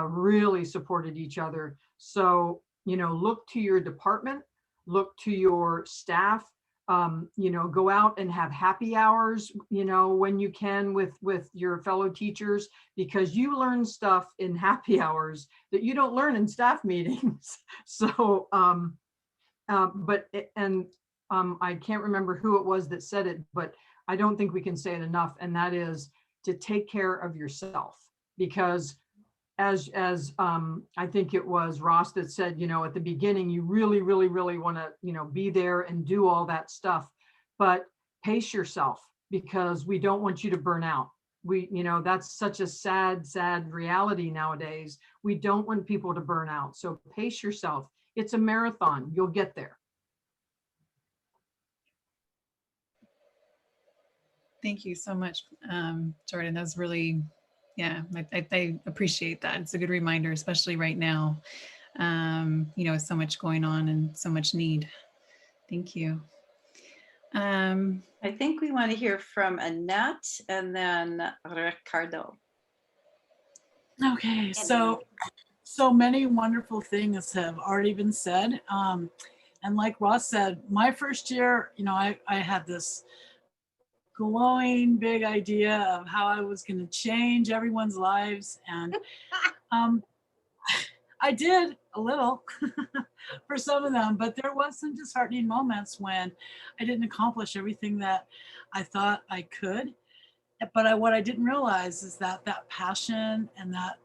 really supported each other. So, look to your department, look to your staff, go out and have happy hours, when you can with your fellow teachers, because you learn stuff in happy hours that you don't learn in staff meetings. So, I can't remember who it was that said it, but I don't think we can say it enough. And that is to take care of yourself, because as I think it was Ross that said, at the beginning, you really, really, really want to, be there and do all that stuff, but pace yourself, because we don't want you to burn out. That's such a sad, sad reality nowadays. We don't want people to burn out. So pace yourself. It's a marathon. You'll get there. Thank you so much, Jordan. That was really, yeah, I appreciate that. It's a good reminder, especially right now, with so much going on and so much need. Thank you. I think we want to hear from Annette and then Ricardo. Okay, so many wonderful things have already been said. And like Ross said, my first year, I had this glowing big idea of how I was going to change everyone's lives. And I did a little for some of them, but there was some disheartening moments when I didn't accomplish everything that I thought I could. But what I didn't realize is that passion and that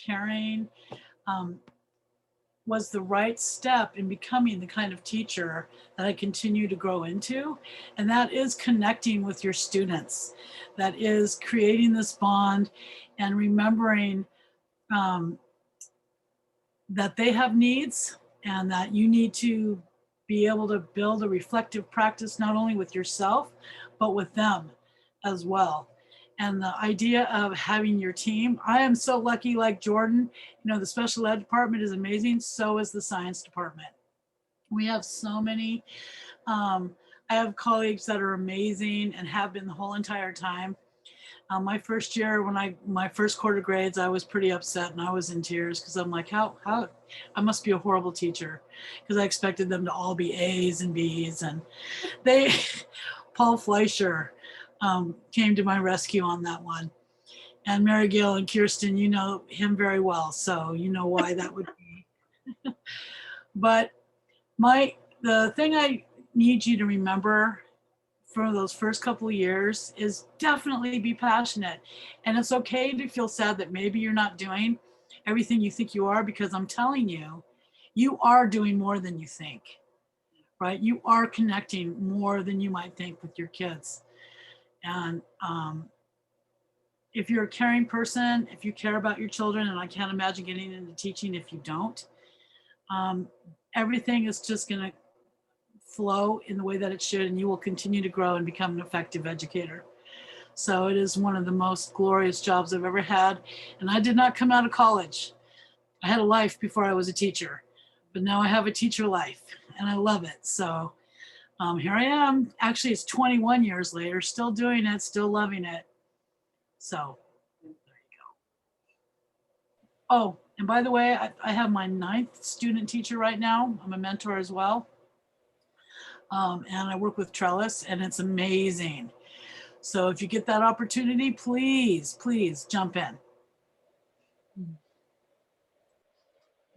caring was the right step in becoming the kind of teacher that I continue to grow into. And that is connecting with your students. That is creating this bond and remembering that they have needs and that you need to be able to build a reflective practice, not only with yourself, but with them as well. And the idea of having your team, I am so lucky, like Jordan, the special ed department is amazing. So is the science department. We have so many. I have colleagues that are amazing and have been the whole entire time. My first year, my first quarter grades, I was pretty upset and I was in tears because I'm like, how I must be a horrible teacher because I expected them to all be A's and B's, and they, Paul Fleischer came to my rescue on that one. And Mary Gail and Kirsten, you know him very well, so you know why that would be. But the thing I need you to remember for those first couple of years is definitely be passionate. And it's okay to feel sad that maybe you're not doing everything you think you are, because I'm telling you, you are doing more than you think, right? You are connecting more than you might think with your kids. And if you're a caring person, if you care about your children, and I can't imagine getting into teaching if you don't, everything is just going to flow in the way that it should, and you will continue to grow and become an effective educator. So it is one of the most glorious jobs I've ever had. And I did not come out of college. I had a life before I was a teacher, but now I have a teacher life and I love it. So here I am. Actually, it's 21 years later, still doing it, still loving it. So there you go. Oh, and by the way, I have my 9th student teacher right now. I'm a mentor as well. And I work with Trellis, and it's amazing. So if you get that opportunity, please, please jump in.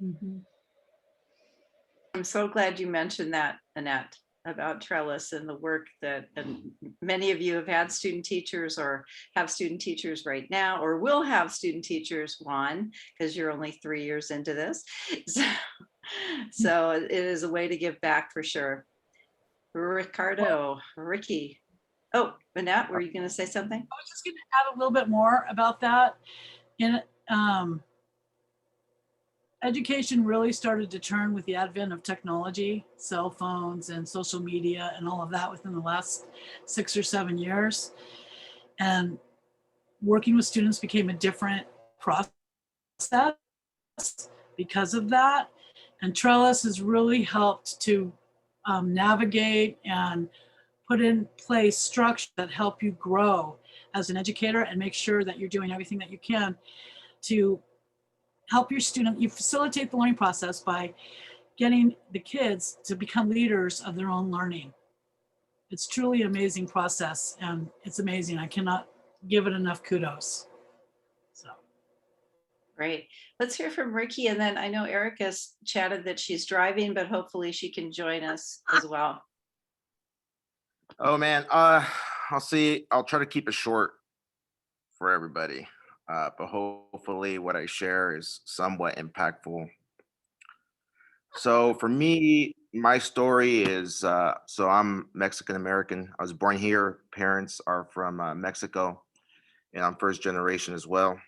Mm-hmm. I'm so glad you mentioned that, Annette, about Trellis and the work that, and many of you have had student teachers or have student teachers right now, or will have student teachers, Juan, because you're only 3 years into this. So it is a way to give back for sure. Ricardo, Ricky. Oh, Annette, were you going to say something? I was just going to add a little bit more about that. Education really started to turn with the advent of technology, cell phones and social media and all of that within the last 6 or 7 years. And working with students became a different process because of that. And Trellis has really helped to navigate and put in place structure that help you grow as an educator and make sure that you're doing everything that you can to help your student. You facilitate the learning process by getting the kids to become leaders of their own learning. It's truly an amazing process, and it's amazing. I cannot give it enough kudos. So. Great. Let's hear from Ricky, and then I know Erica's chatted that she's driving, but hopefully she can join us as well. Oh man, I'll see. I'll try to keep it short for everybody, but hopefully what I share is somewhat impactful. So for me, my story is so I'm Mexican American. I was born here. Parents are from Mexico, and I'm first generation as well.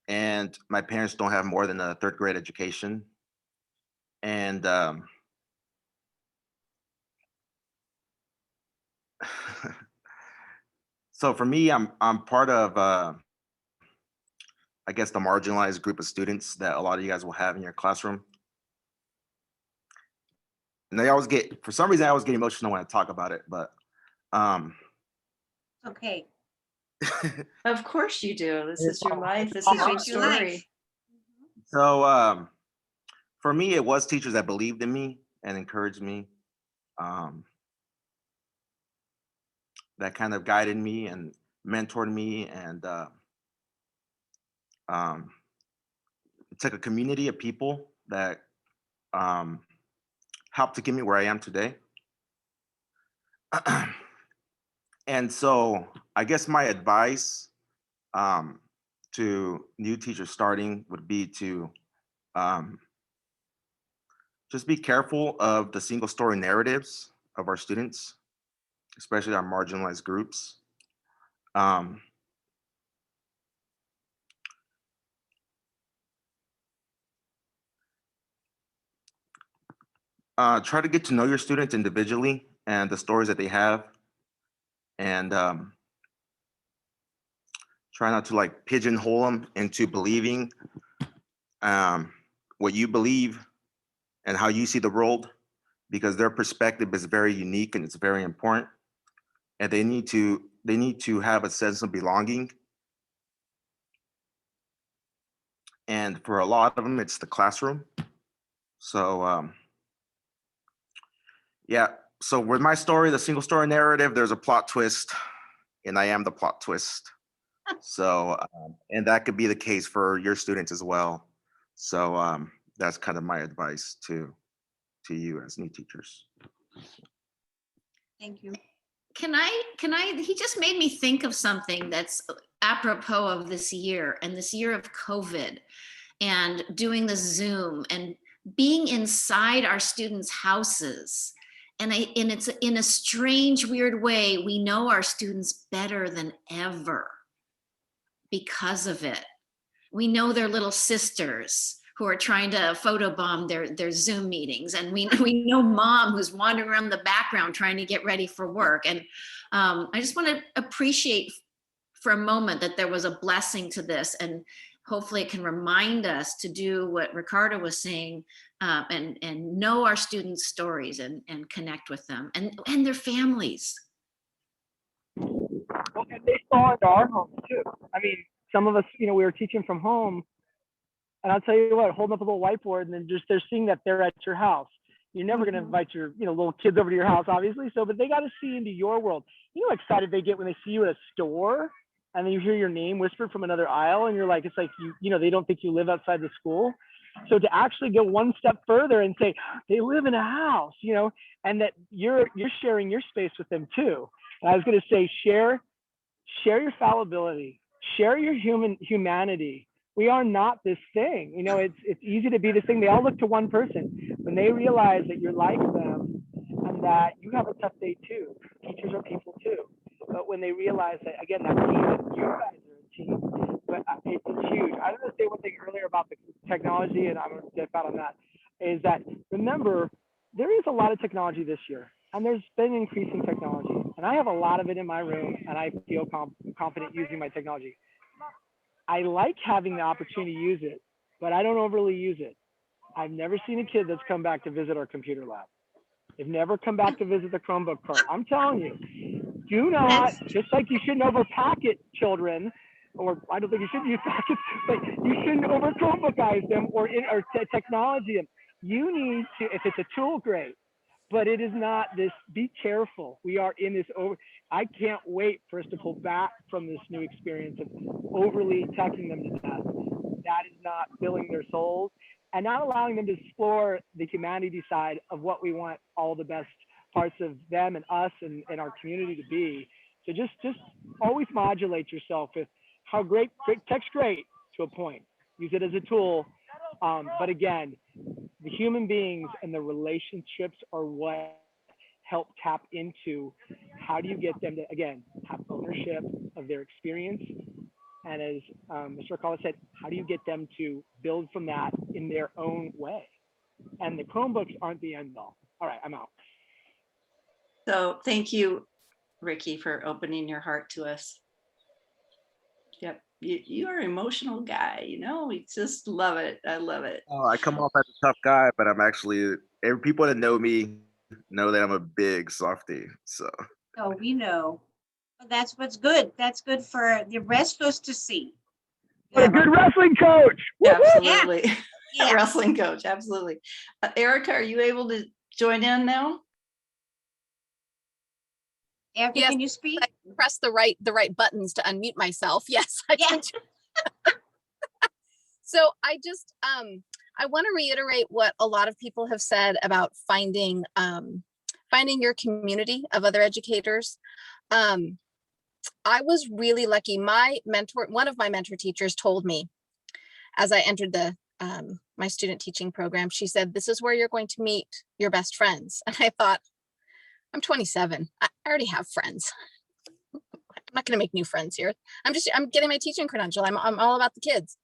And my parents don't have more than a 3rd grade education. And so for me, I'm part of I guess the marginalized group of students that a lot of you guys will have in your classroom. And they always get, for some reason, I always get emotional when I talk about it, but Okay. Of course you do. This is your life. This is your story. So for me, it was teachers that believed in me and encouraged me, that kind of guided me and mentored me, and it took a community of people that helped to get me where I am today. And so I guess my advice to new teachers starting would be to just be careful of the single story narratives of our students, especially our marginalized groups. Try to get to know your students individually and the stories that they have, and try not to like pigeonhole them into believing what you believe and how you see the world, because their perspective is very unique and it's very important. And they need to have a sense of belonging. And for a lot of them, it's the classroom. So yeah, so with my story, the single story narrative, there's a plot twist, and I am the plot twist. So and that could be the case for your students as well. So that's kind of my advice to you as new teachers. Thank you. Can I, he just made me think of something that's apropos of this year and this year of COVID and doing the Zoom and being inside our students' houses. And it's in a strange, weird way, we know our students better than ever because of it. We know their little sisters who are trying to photobomb their Zoom meetings. And we know mom who's wandering around the background trying to get ready for work. And I just want to appreciate for a moment that there was a blessing to this, and hopefully it can remind us to do what Ricardo was saying, and know our students' stories and connect with them and their families. Well, and they saw into our homes too. I mean, some of us, we were teaching from home, and I'll tell you what, holding up a little whiteboard and then just they're seeing that they're at your house. You're never going to invite your, little kids over to your house, obviously. So, but they got to see into your world. You know how excited they get when they see you at a store and then you hear your name whispered from another aisle and you're like, it's like, they don't think you live outside the school. So to actually go one step further and say, they live in a house, and that you're sharing your space with them too. And I was going to say, share your fallibility, share your humanity. We are not this thing. It's easy to be this thing. They all look to one person. When they realize that you're like them and that you have a tough day too, teachers are people too. But when they realize that, again, that team, you guys are a team, but it's huge. I was going to say one thing earlier about the technology, and I'm going to get out on that, is that remember, there is a lot of technology this year, and there's been an increase in technology. And I have a lot of it in my room, and I feel confident using my technology. I like having the opportunity to use it, but I don't overly use it. I've never seen a kid that's come back to visit our computer lab. They've never come back to visit the Chromebook part. I'm telling you, do not, just like you shouldn't overpack it, children, or I don't think you should use packets, but you shouldn't over Chromebookize them or technology them. You need to, if it's a tool, great, but it is not this, be careful. We are in this I can't wait for us to pull back from this new experience of overly attacking them to death. That is not filling their souls and not allowing them to explore the humanity side of what we want all the best parts of them and us and our community to be. So just always modulate yourself with how great tech's great to a point. Use it as a tool. But again, the human beings and the relationships are what help tap into how do you get them to, again, have ownership of their experience. And as Mr. Alcala said, how do you get them to build from that in their own way? And the Chromebooks aren't the end all. All right, I'm out. So thank you, Ricky, for opening your heart to us. Yep, you are an emotional guy, we just love it. I love it. Oh, I come off as a tough guy, but I'm actually, people that know me know that I'm a big softie. So. Oh, we know. That's what's good. That's good for the rest of us to see. What a good wrestling coach. Absolutely. Yeah. Wrestling coach. Absolutely. Erica, are you able to join in now? Erica, yes, can you speak? I press the right buttons to unmute myself. Yes, I can. So I just I want to reiterate what a lot of people have said about finding your community of other educators. I was really lucky. One of my mentor teachers told me as I entered the my student teaching program, she said, "This is where you're going to meet your best friends." And I thought, I'm 27. I already have friends. I'm not going to make new friends here. I'm getting my teaching credential. I'm all about the kids.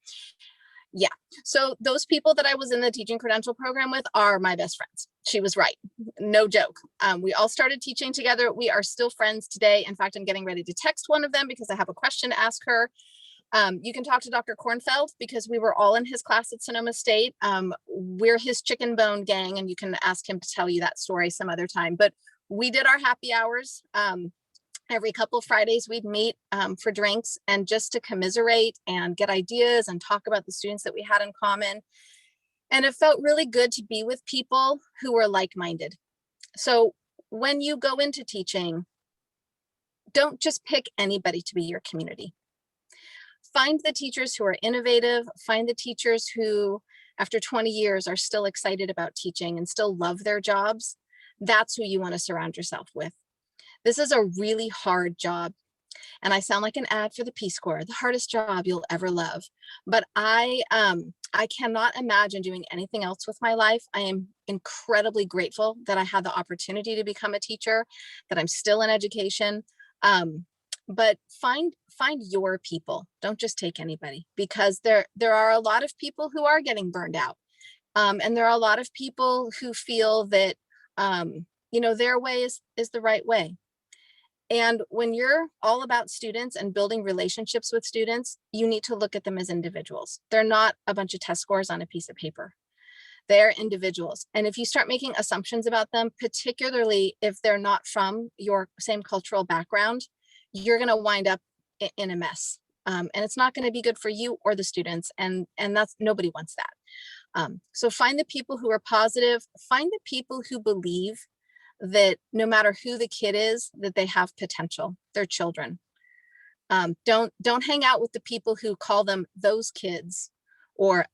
Yeah. So those people that I was in the teaching credential program with are my best friends. She was right. No joke. We all started teaching together. We are still friends today. In fact, I'm getting ready to text one of them because I have a question to ask her. You can talk to Dr. Kornfeld because we were all in his class at Sonoma State. We're his chicken bone gang, and you can ask him to tell you that story some other time. But we did our happy hours. Every couple of Fridays we'd meet for drinks and just to commiserate and get ideas and talk about the students that we had in common. And it felt really good to be with people who were like-minded. So when you go into teaching, don't just pick anybody to be your community. Find the teachers who are innovative, find the teachers who after 20 years are still excited about teaching and still love their jobs. That's who you want to surround yourself with. This is a really hard job. And I sound like an ad for the Peace Corps, the hardest job you'll ever love. But I cannot imagine doing anything else with my life. I am incredibly grateful that I had the opportunity to become a teacher, that I'm still in education. But find your people. Don't just take anybody, because there are a lot of people who are getting burned out. And there are a lot of people who feel that their way is the right way. And when you're all about students and building relationships with students, you need to look at them as individuals. They're not a bunch of test scores on a piece of paper. They're individuals. And if you start making assumptions about them, particularly if they're not from your same cultural background, you're going to wind up in a mess. And it's not going to be good for you or the students. And that's, nobody wants that. So find the people who are positive, find the people who believe that no matter who the kid is, that they have potential. They're children. Don't hang out with the people who call them those kids or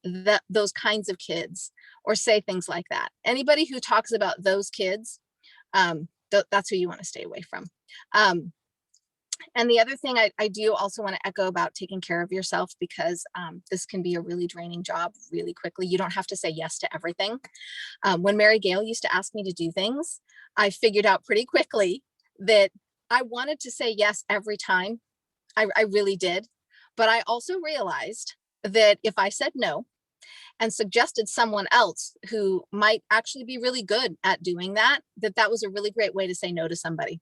those kinds of kids, or say things like that. Anybody who talks about those kids, that's who you want to stay away from. And the other thing I do also want to echo about taking care of yourself, because this can be a really draining job really quickly. You don't have to say yes to everything. When Mary Gail used to ask me to do things, I figured out pretty quickly that I wanted to say yes every time. I really did. But I also realized that if I said no and suggested someone else who might actually be really good at doing that, that was a really great way to say no to somebody,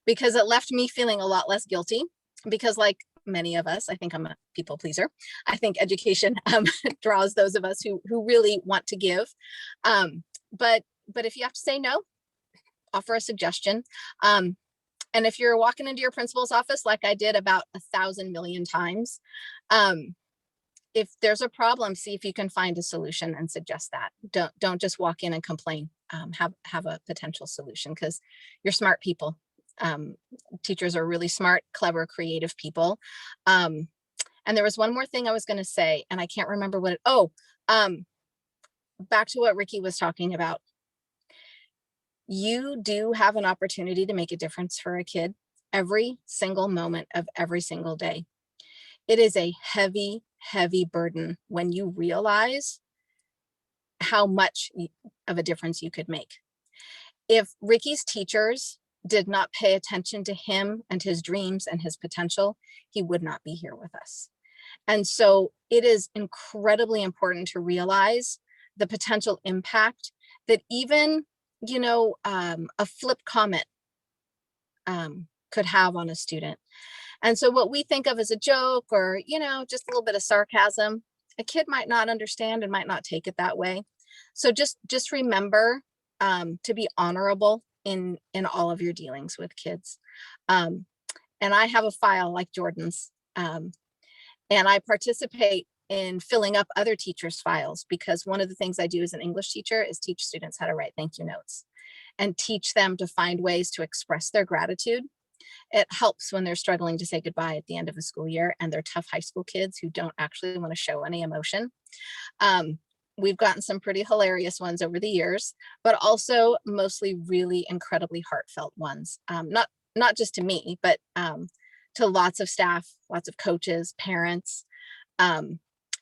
because it left me feeling a lot less guilty. Because like many of us, I think I'm a people pleaser. I think education draws those of us who really want to give. But if you have to say no, offer a suggestion. And if you're walking into your principal's office, like I did about 1,000 million times, if there's a problem, see if you can find a solution and suggest that. Don't just walk in and complain. Have a potential solution, because you're smart people. Teachers are really smart, clever, creative people. And there was one more thing I was going to say, and I can't remember what back to what Ricky was talking about. You do have an opportunity to make a difference for a kid every single moment of every single day. It is a heavy, heavy burden when you realize how much of a difference you could make. If Ricky's teachers did not pay attention to him and his dreams and his potential, he would not be here with us. And so it is incredibly important to realize the potential impact that even, a flip comment could have on a student. And so what we think of as a joke or, just a little bit of sarcasm, a kid might not understand and might not take it that way. So just remember to be honorable in all of your dealings with kids. And I have a file like Jordan's, and I participate in filling up other teachers' files, because one of the things I do as an English teacher is teach students how to write thank you notes and teach them to find ways to express their gratitude. It helps when they're struggling to say goodbye at the end of a school year and they're tough high school kids who don't actually want to show any emotion. We've gotten some pretty hilarious ones over the years, but also mostly really incredibly heartfelt ones. Not just to me, but to lots of staff, lots of coaches, parents.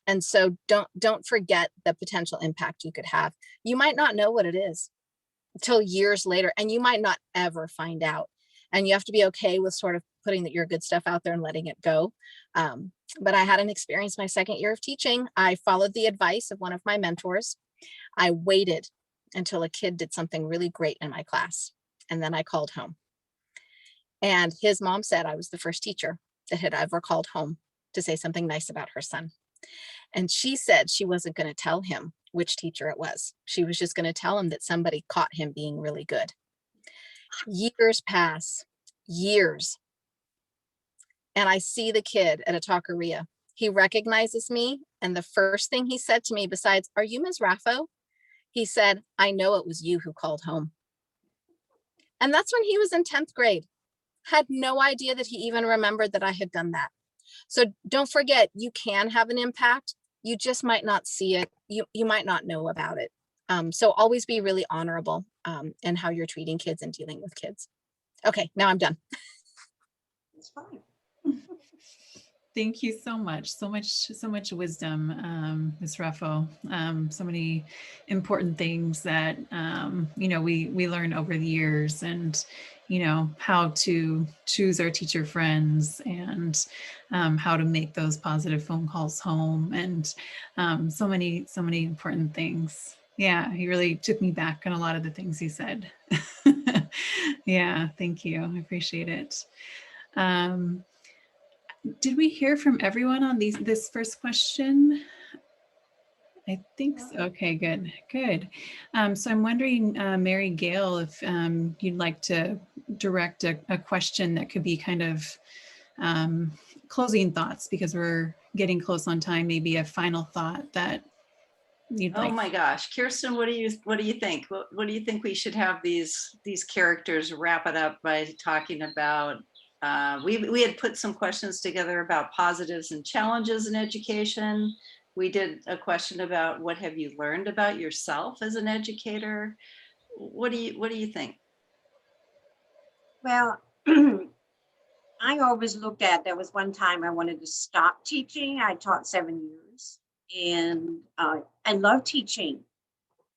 And so don't forget the potential impact you could have. You might not know what it is until years later, and you might not ever find out. And you have to be okay with sort of putting your good stuff out there and letting it go. But I had an experience my second year of teaching. I followed the advice of one of my mentors. I waited until a kid did something really great in my class, and then I called home. And his mom said I was the first teacher that had ever called home to say something nice about her son. And she said she wasn't going to tell him which teacher it was. She was just going to tell him that somebody caught him being really good. Years pass, years. And I see the kid at a taqueria. He recognizes me. And the first thing he said to me, besides, "Are you Ms. Raffo?" He said, "I know it was you who called home." And that's when he was in 10th grade. Had no idea that he even remembered that I had done that. So don't forget, you can have an impact. You just might not see it. You might not know about it. So always be really honorable in how you're treating kids and dealing with kids. Okay, now I'm done. It's fine. Thank you so much. So much wisdom, Ms. Raffo. So many important things that, we learn over the years, and, how to choose our teacher friends, and how to make those positive phone calls home, and so many important things. Yeah, he really took me back on a lot of the things he said. Yeah, thank you. I appreciate it. Did we hear from everyone on this first question? I think so. Okay, good. So I'm wondering, Mary Gail, if you'd like to direct a question that could be kind of closing thoughts, because we're getting close on time. Maybe a final thought that you'd like. Oh my gosh, Kirsten, what do you think? What do you think we should have these characters wrap it up by talking about? We had put some questions together about positives and challenges in education. We did a question about what have you learned about yourself as an educator? What do you think? Well, I always looked at, there was one time I wanted to stop teaching. I taught 7 years, and I love teaching,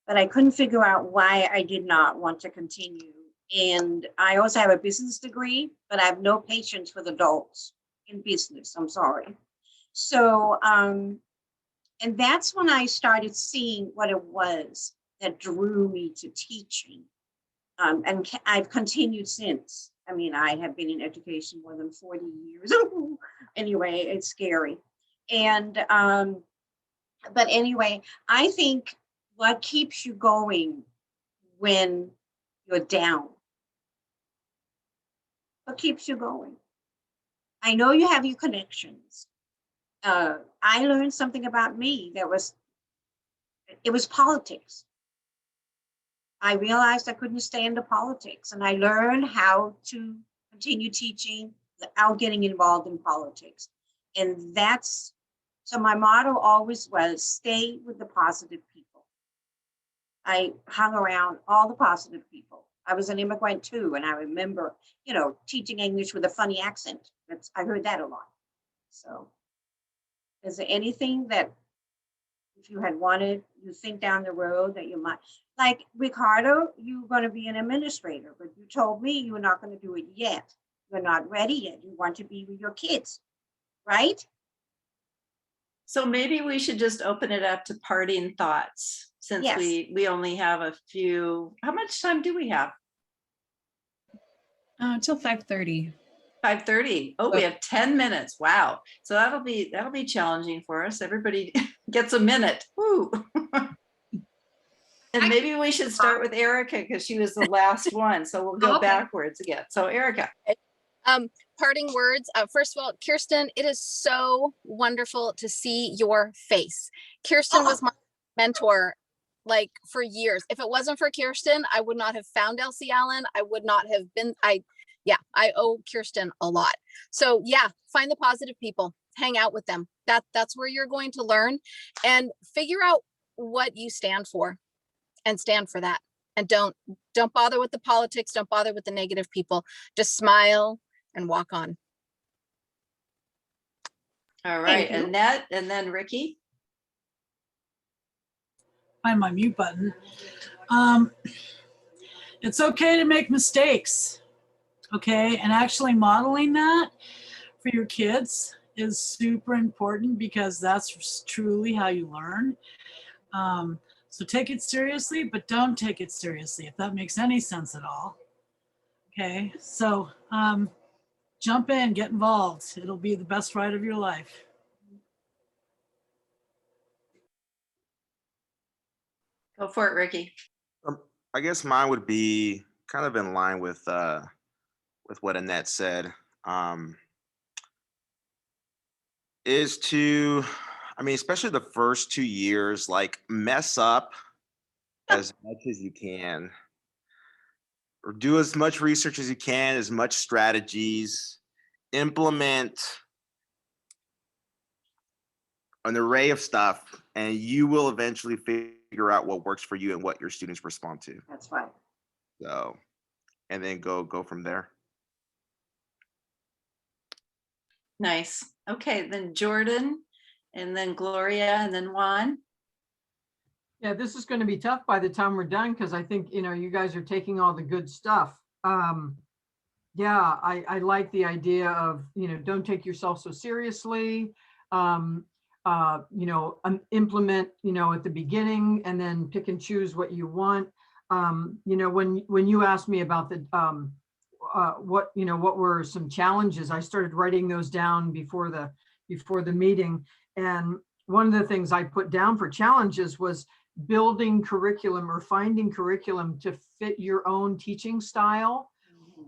but I couldn't figure out why I did not want to continue. And I also have a business degree, but I have no patience with adults in business. I'm sorry. So, and that's when I started seeing what it was that drew me to teaching. And I've continued since. I mean, I have been in education more than 40 years. Anyway, it's scary. And, but anyway, I think what keeps you going when you're down? What keeps you going? I know you have your connections. I learned something about me it was politics. I realized I couldn't stand the politics, and I learned how to continue teaching without getting involved in politics. And so my motto always was stay with the positive people. I hung around all the positive people. I was an immigrant too, and I remember, teaching English with a funny accent. I heard that a lot. So is there anything that if you had wanted, you think down the road that you might, like Ricardo, you're going to be an administrator, but you told me you're not going to do it yet. You're not ready yet. You want to be with your kids, right? So maybe we should just open it up to parting thoughts, since Yes. we only have a few. How much time do we have? Till 5:30. 5:30. Oh, we have 10 minutes. Wow. So that'll be challenging for us. Everybody gets a minute. Woo. And maybe we should start with Erica, because she was the last one. So we'll go backwards again. So Erica. Parting words. First of all, Kirsten, it is so wonderful to see your face. Kirsten was my mentor like for years. If it wasn't for Kirsten, I would not have found Elsie Allen. I would not have been, I owe Kirsten a lot. So yeah, find the positive people, hang out with them. That's where you're going to learn, and figure out what you stand for and stand for that. And don't bother with the politics. Don't bother with the negative people. Just smile and walk on. All right. Annette, and then Ricky. Find my mute button. It's okay to make mistakes. Okay. And actually modeling that for your kids is super important, because that's truly how you learn. So take it seriously, but don't take it seriously, if that makes any sense at all. Okay. So jump in, get involved. It'll be the best ride of your life. Go for it, Ricky. I guess mine would be kind of in line with what Annette said. Is to, I mean, especially the first 2 years, like mess up as much as you can, or do as much research as you can, as much strategies, implement an array of stuff, and you will eventually figure out what works for you and what your students respond to. That's right. So, and then go from there. Nice. Okay, then Jordan, and then Gloria, and then Juan. Yeah, this is going to be tough by the time we're done, because I think, you guys are taking all the good stuff. Yeah, I like the idea of, don't take yourself so seriously. Implement, at the beginning, and then pick and choose what you want. When you asked me about the what were some challenges, I started writing those down before the meeting. And one of the things I put down for challenges was building curriculum or finding curriculum to fit your own teaching style.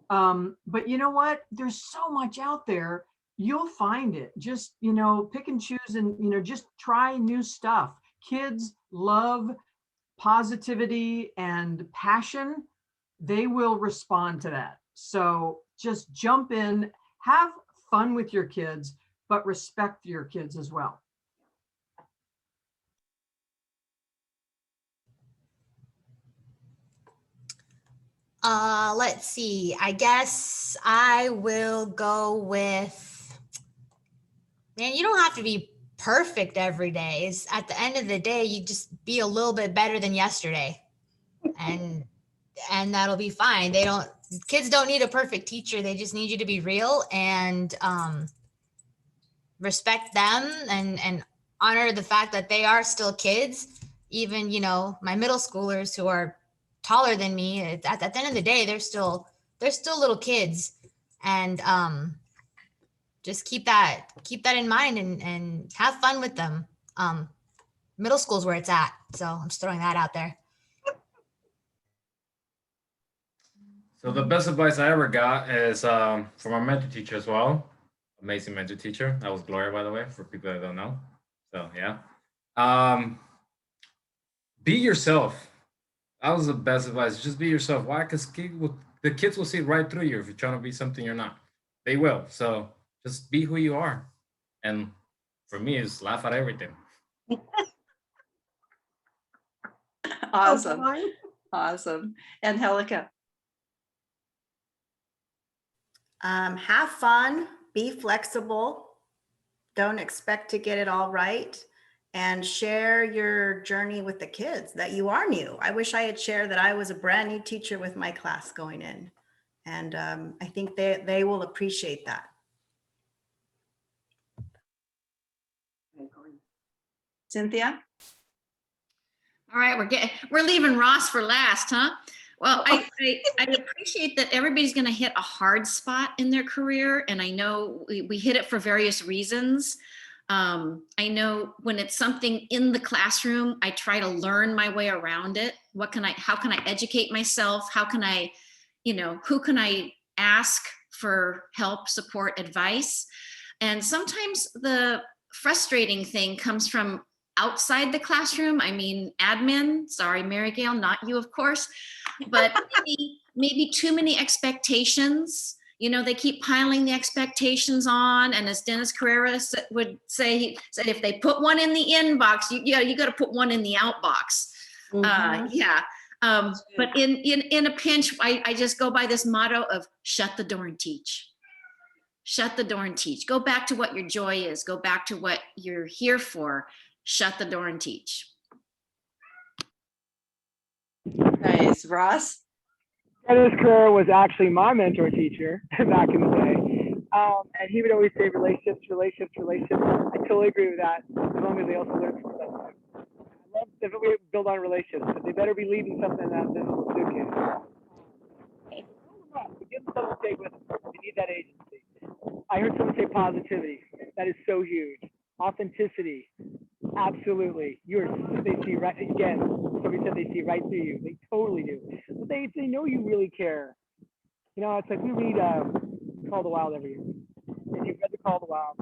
But you know what? There's so much out there. You'll find it. Just, pick and choose, and, just try new stuff. Kids love positivity and passion. They will respond to that. So just jump in, have fun with your kids, but respect your kids as well. Let's see. I guess I will go with, man, you don't have to be perfect every day. At the end of the day, you just be a little bit better than yesterday. And that'll be fine. Kids don't need a perfect teacher. They just need you to be real and respect them and honor the fact that they are still kids. Even, my middle schoolers who are taller than me, at the end of the day, they're still little kids. And just keep that in mind and have fun with them. Middle school's where it's at. So I'm just throwing that out there. So the best advice I ever got is from my mentor teacher as well. Amazing mentor teacher. That was Gloria, by the way, for people that don't know. So yeah. Be yourself. That was the best advice. Just be yourself. Why? Because the kids will see right through you if you're trying to be something you're not. They will. So just be who you are. And for me, it's laugh at everything. Awesome. Awesome. Angelica. Have fun, be flexible, don't expect to get it all right, and share your journey with the kids that you are new. I wish I had shared that I was a brand new teacher with my class going in. And I think they will appreciate that. Cynthia? All right, we're leaving Ross for last, huh? Well, I appreciate that everybody's going to hit a hard spot in their career, and I know we hit it for various reasons. I know when it's something in the classroom, I try to learn my way around it. How can I educate myself? How can I, who can I ask for help, support, advice? And sometimes the frustrating thing comes from outside the classroom. I mean, admin, sorry, Mary Gail, not you, of course, but maybe too many expectations. They keep piling the expectations on. And as Dennis Carrera would say, he said, if they put one in the inbox, you got to put one in the outbox. But in a pinch, I just go by this motto of shut the door and teach. Shut the door and teach. Go back to what your joy is. Go back to what you're here for. Shut the door and teach. Nice. Ross? Dennis Kerr was actually my mentor teacher back in the day. And he would always say relationships. I totally agree with that, as long as they also learn from stuff. I love if we build on relationships, but they better be leaving something out this suitcase. Give them something to take with them. You need that agency. I heard someone say positivity. That is so huge. Authenticity. Absolutely. They see right, again, somebody said they see right through you. They totally do. But they know you really care. You know, it's like we read Call of the Wild every year. If you've read the Call of the Wild,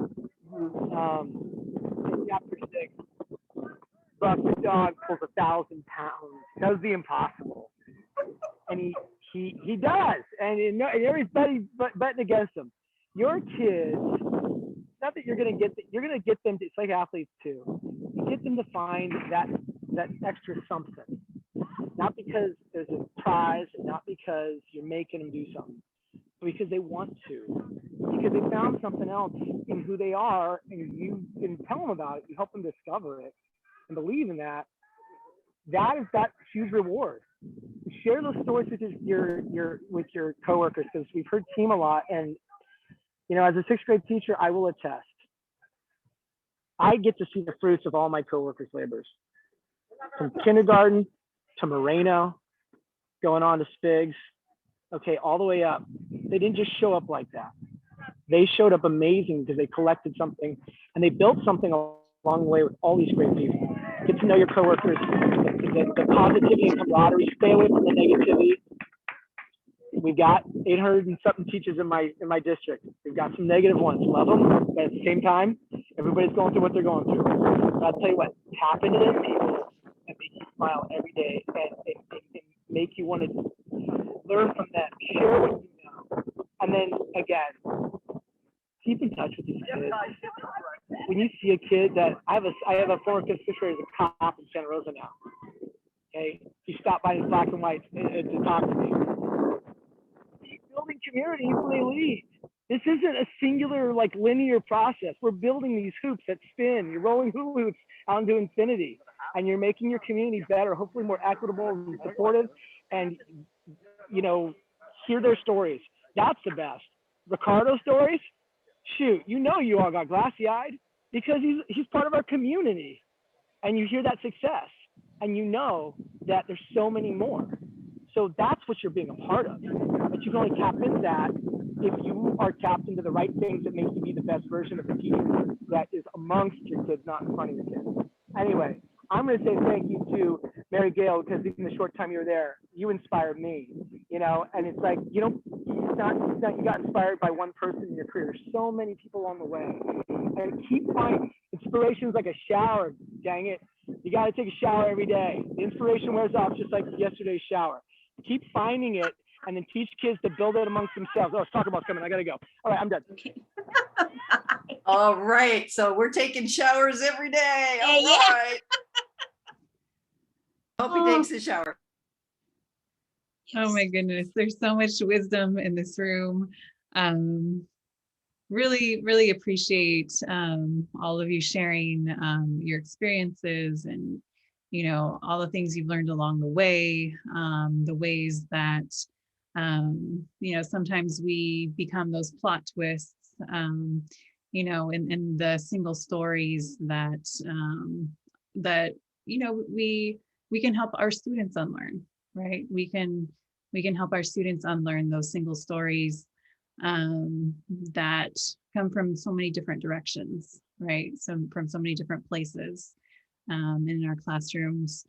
in chapter 6, Buck the dog pulls 1,000 pounds, does the impossible. And he does. And everybody's betting against him. Your kids, not that you're going to get them to, it's like athletes too. You get them to find that extra something. Not because there's a prize and not because you're making them do something, but because they want to. Because they found something else in who they are, and you can tell them about it. You help them discover it and believe in that. That is that huge reward. Share those stories with your coworkers, because we've heard team a lot. And you know, as a 6th grade teacher, I will attest. I get to see the fruits of all my coworkers' labors, from kindergarten to Moreno, going on to Spigs, okay, all the way up. They didn't just show up like that. They showed up amazing because they collected something and they built something along the way with all these great people. Get to know your coworkers, the positivity and camaraderie. Stay away from the negativity. We've got 800 and something teachers in my district. We've got some negative ones. Love them, but at the same time, everybody's going through what they're going through. But I'll tell you what, tap into those people and make you smile every day and make you want to learn from them, share what you know. And then again, keep in touch with these kids. When you see a kid that I have a former 5th grader as a cop in Santa Rosa now. Okay, he stopped by his black and white to talk to me. Building community when they leave. This isn't a singular, like, linear process. We're building these hoops that spin. You're rolling hula hoops out into infinity, and you're making your community better, hopefully more equitable and supportive. And you know, hear their stories. That's the best. Ricardo's stories. Shoot, you know, you all got glassy-eyed because he's part of our community, and you hear that success, and you know that there's so many more. So that's what you're being a part of. But you can only tap into that if you are tapped into the right things that make you be the best version of the teacher that is amongst your kids, not in front of your kids. Anyway, I'm going to say thank you to Mary Gail, because in the short time you were there, you inspired me, you know, and it's like, you know, it's not you got inspired by one person in your career. There's so many people along the way. And keep finding inspirations like a shower, dang it. You got to take a shower every day. The inspiration wears off just like yesterday's shower. Keep finding it and then teach kids to build it amongst themselves. Oh, let's talk about coming. I got to go. All right, I'm done. Okay. All right. So we're taking showers every day. All right. Hope he takes a shower. Oh my goodness, there's so much wisdom in this room. Really appreciate all of you sharing your experiences and, you know, all the things you've learned along the way, the ways that, you know, sometimes we become those plot twists, you know, in the single stories that, you know, we can help our students unlearn, right? We can help our students unlearn those single stories that come from so many different directions, right? From so many different places. In our classrooms,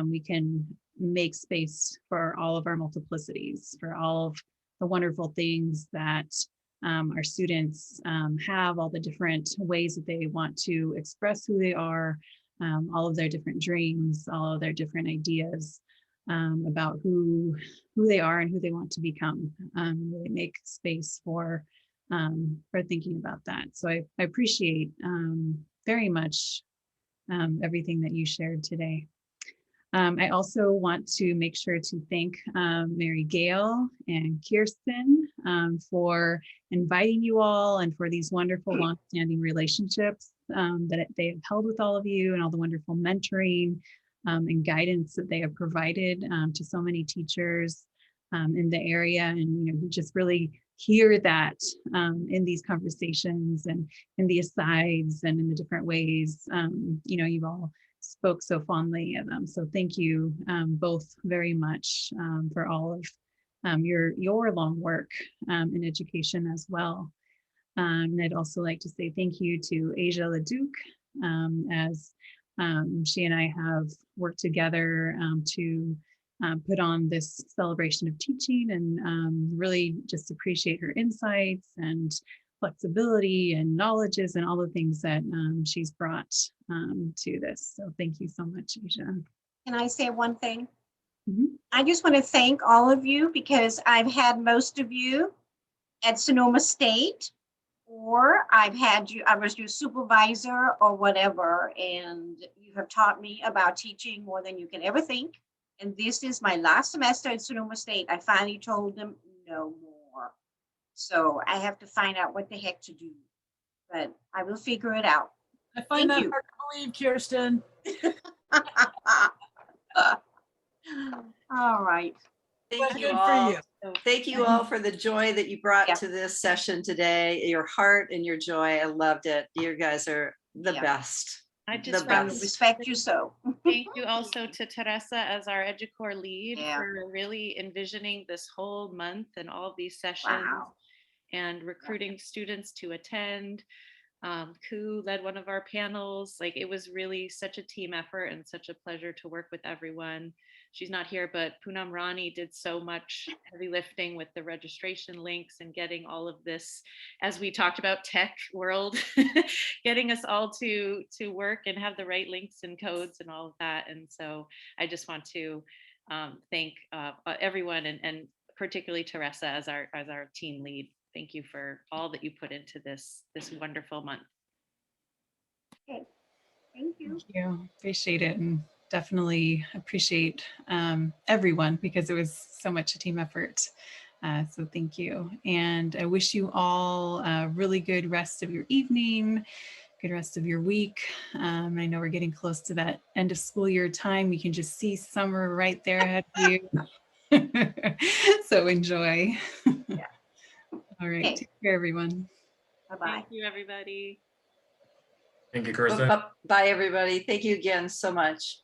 we can make space for all of our multiplicities, for all of the wonderful things that our students have, all the different ways that they want to express who they are, all of their different dreams, all of their different ideas about who they are and who they want to become. Really make space for thinking about that. So I appreciate very much everything that you shared today. I also want to make sure to thank Mary Gail and Kirsten for inviting you all and for these wonderful longstanding relationships that they have held with all of you, and all the wonderful mentoring and guidance that they have provided to so many teachers in the area. And, you know, you just really hear that in these conversations and in the asides and in the different ways, you know, you've all spoke so fondly of them. So thank you both very much for all of your long work in education as well. And I'd also like to say thank you to Asia Leduc, as she and I have worked together to put on this celebration of teaching, and really just appreciate her insights and flexibility and knowledges and all the things that she's brought to this. So thank you so much, Asia. Can I say one thing? Mhm. I just want to thank all of you because I've had most of you at Sonoma State, or I've had you, I was your supervisor or whatever, and you have taught me about teaching more than you can ever think. And this is my last semester at Sonoma State. I finally told them no more. So I have to find out what the heck to do, but I will figure it out. I find Thank that you. hard to believe, Kirsten. All right. Thank But you good for all. you. Thank you all for the joy that you brought to this session today, your heart and your joy. I loved it. You guys are the best. I The just I want to best. respect you so. thank you also to Teresa as our EduCore lead Yeah. for really envisioning this whole month and all of these sessions Wow. and recruiting students to attend. Ku led one of our panels. Like, it was really such a team effort and such a pleasure to work with everyone. She's not here, but Poonam Rani did so much heavy lifting with the registration links and getting all of this, as we talked about tech world, getting us all to work and have the right links and codes and all of that. And so I just want to thank everyone, and particularly Teresa as our team lead. Thank you for all that you put into this wonderful month. Okay. Thank you. Thank you. Appreciate it, and definitely appreciate everyone, because it was so much a team effort. So thank you. And I wish you all a really good rest of your evening, good rest of your week. I know we're getting close to that end of school year time. You can just see summer right there ahead of you. So enjoy. Yeah. All right. Okay. Take care, everyone. Bye-bye. Thank you, everybody. Thank you, Kirsten. Bye, everybody. Thank you again so much.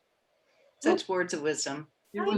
Such words of wisdom.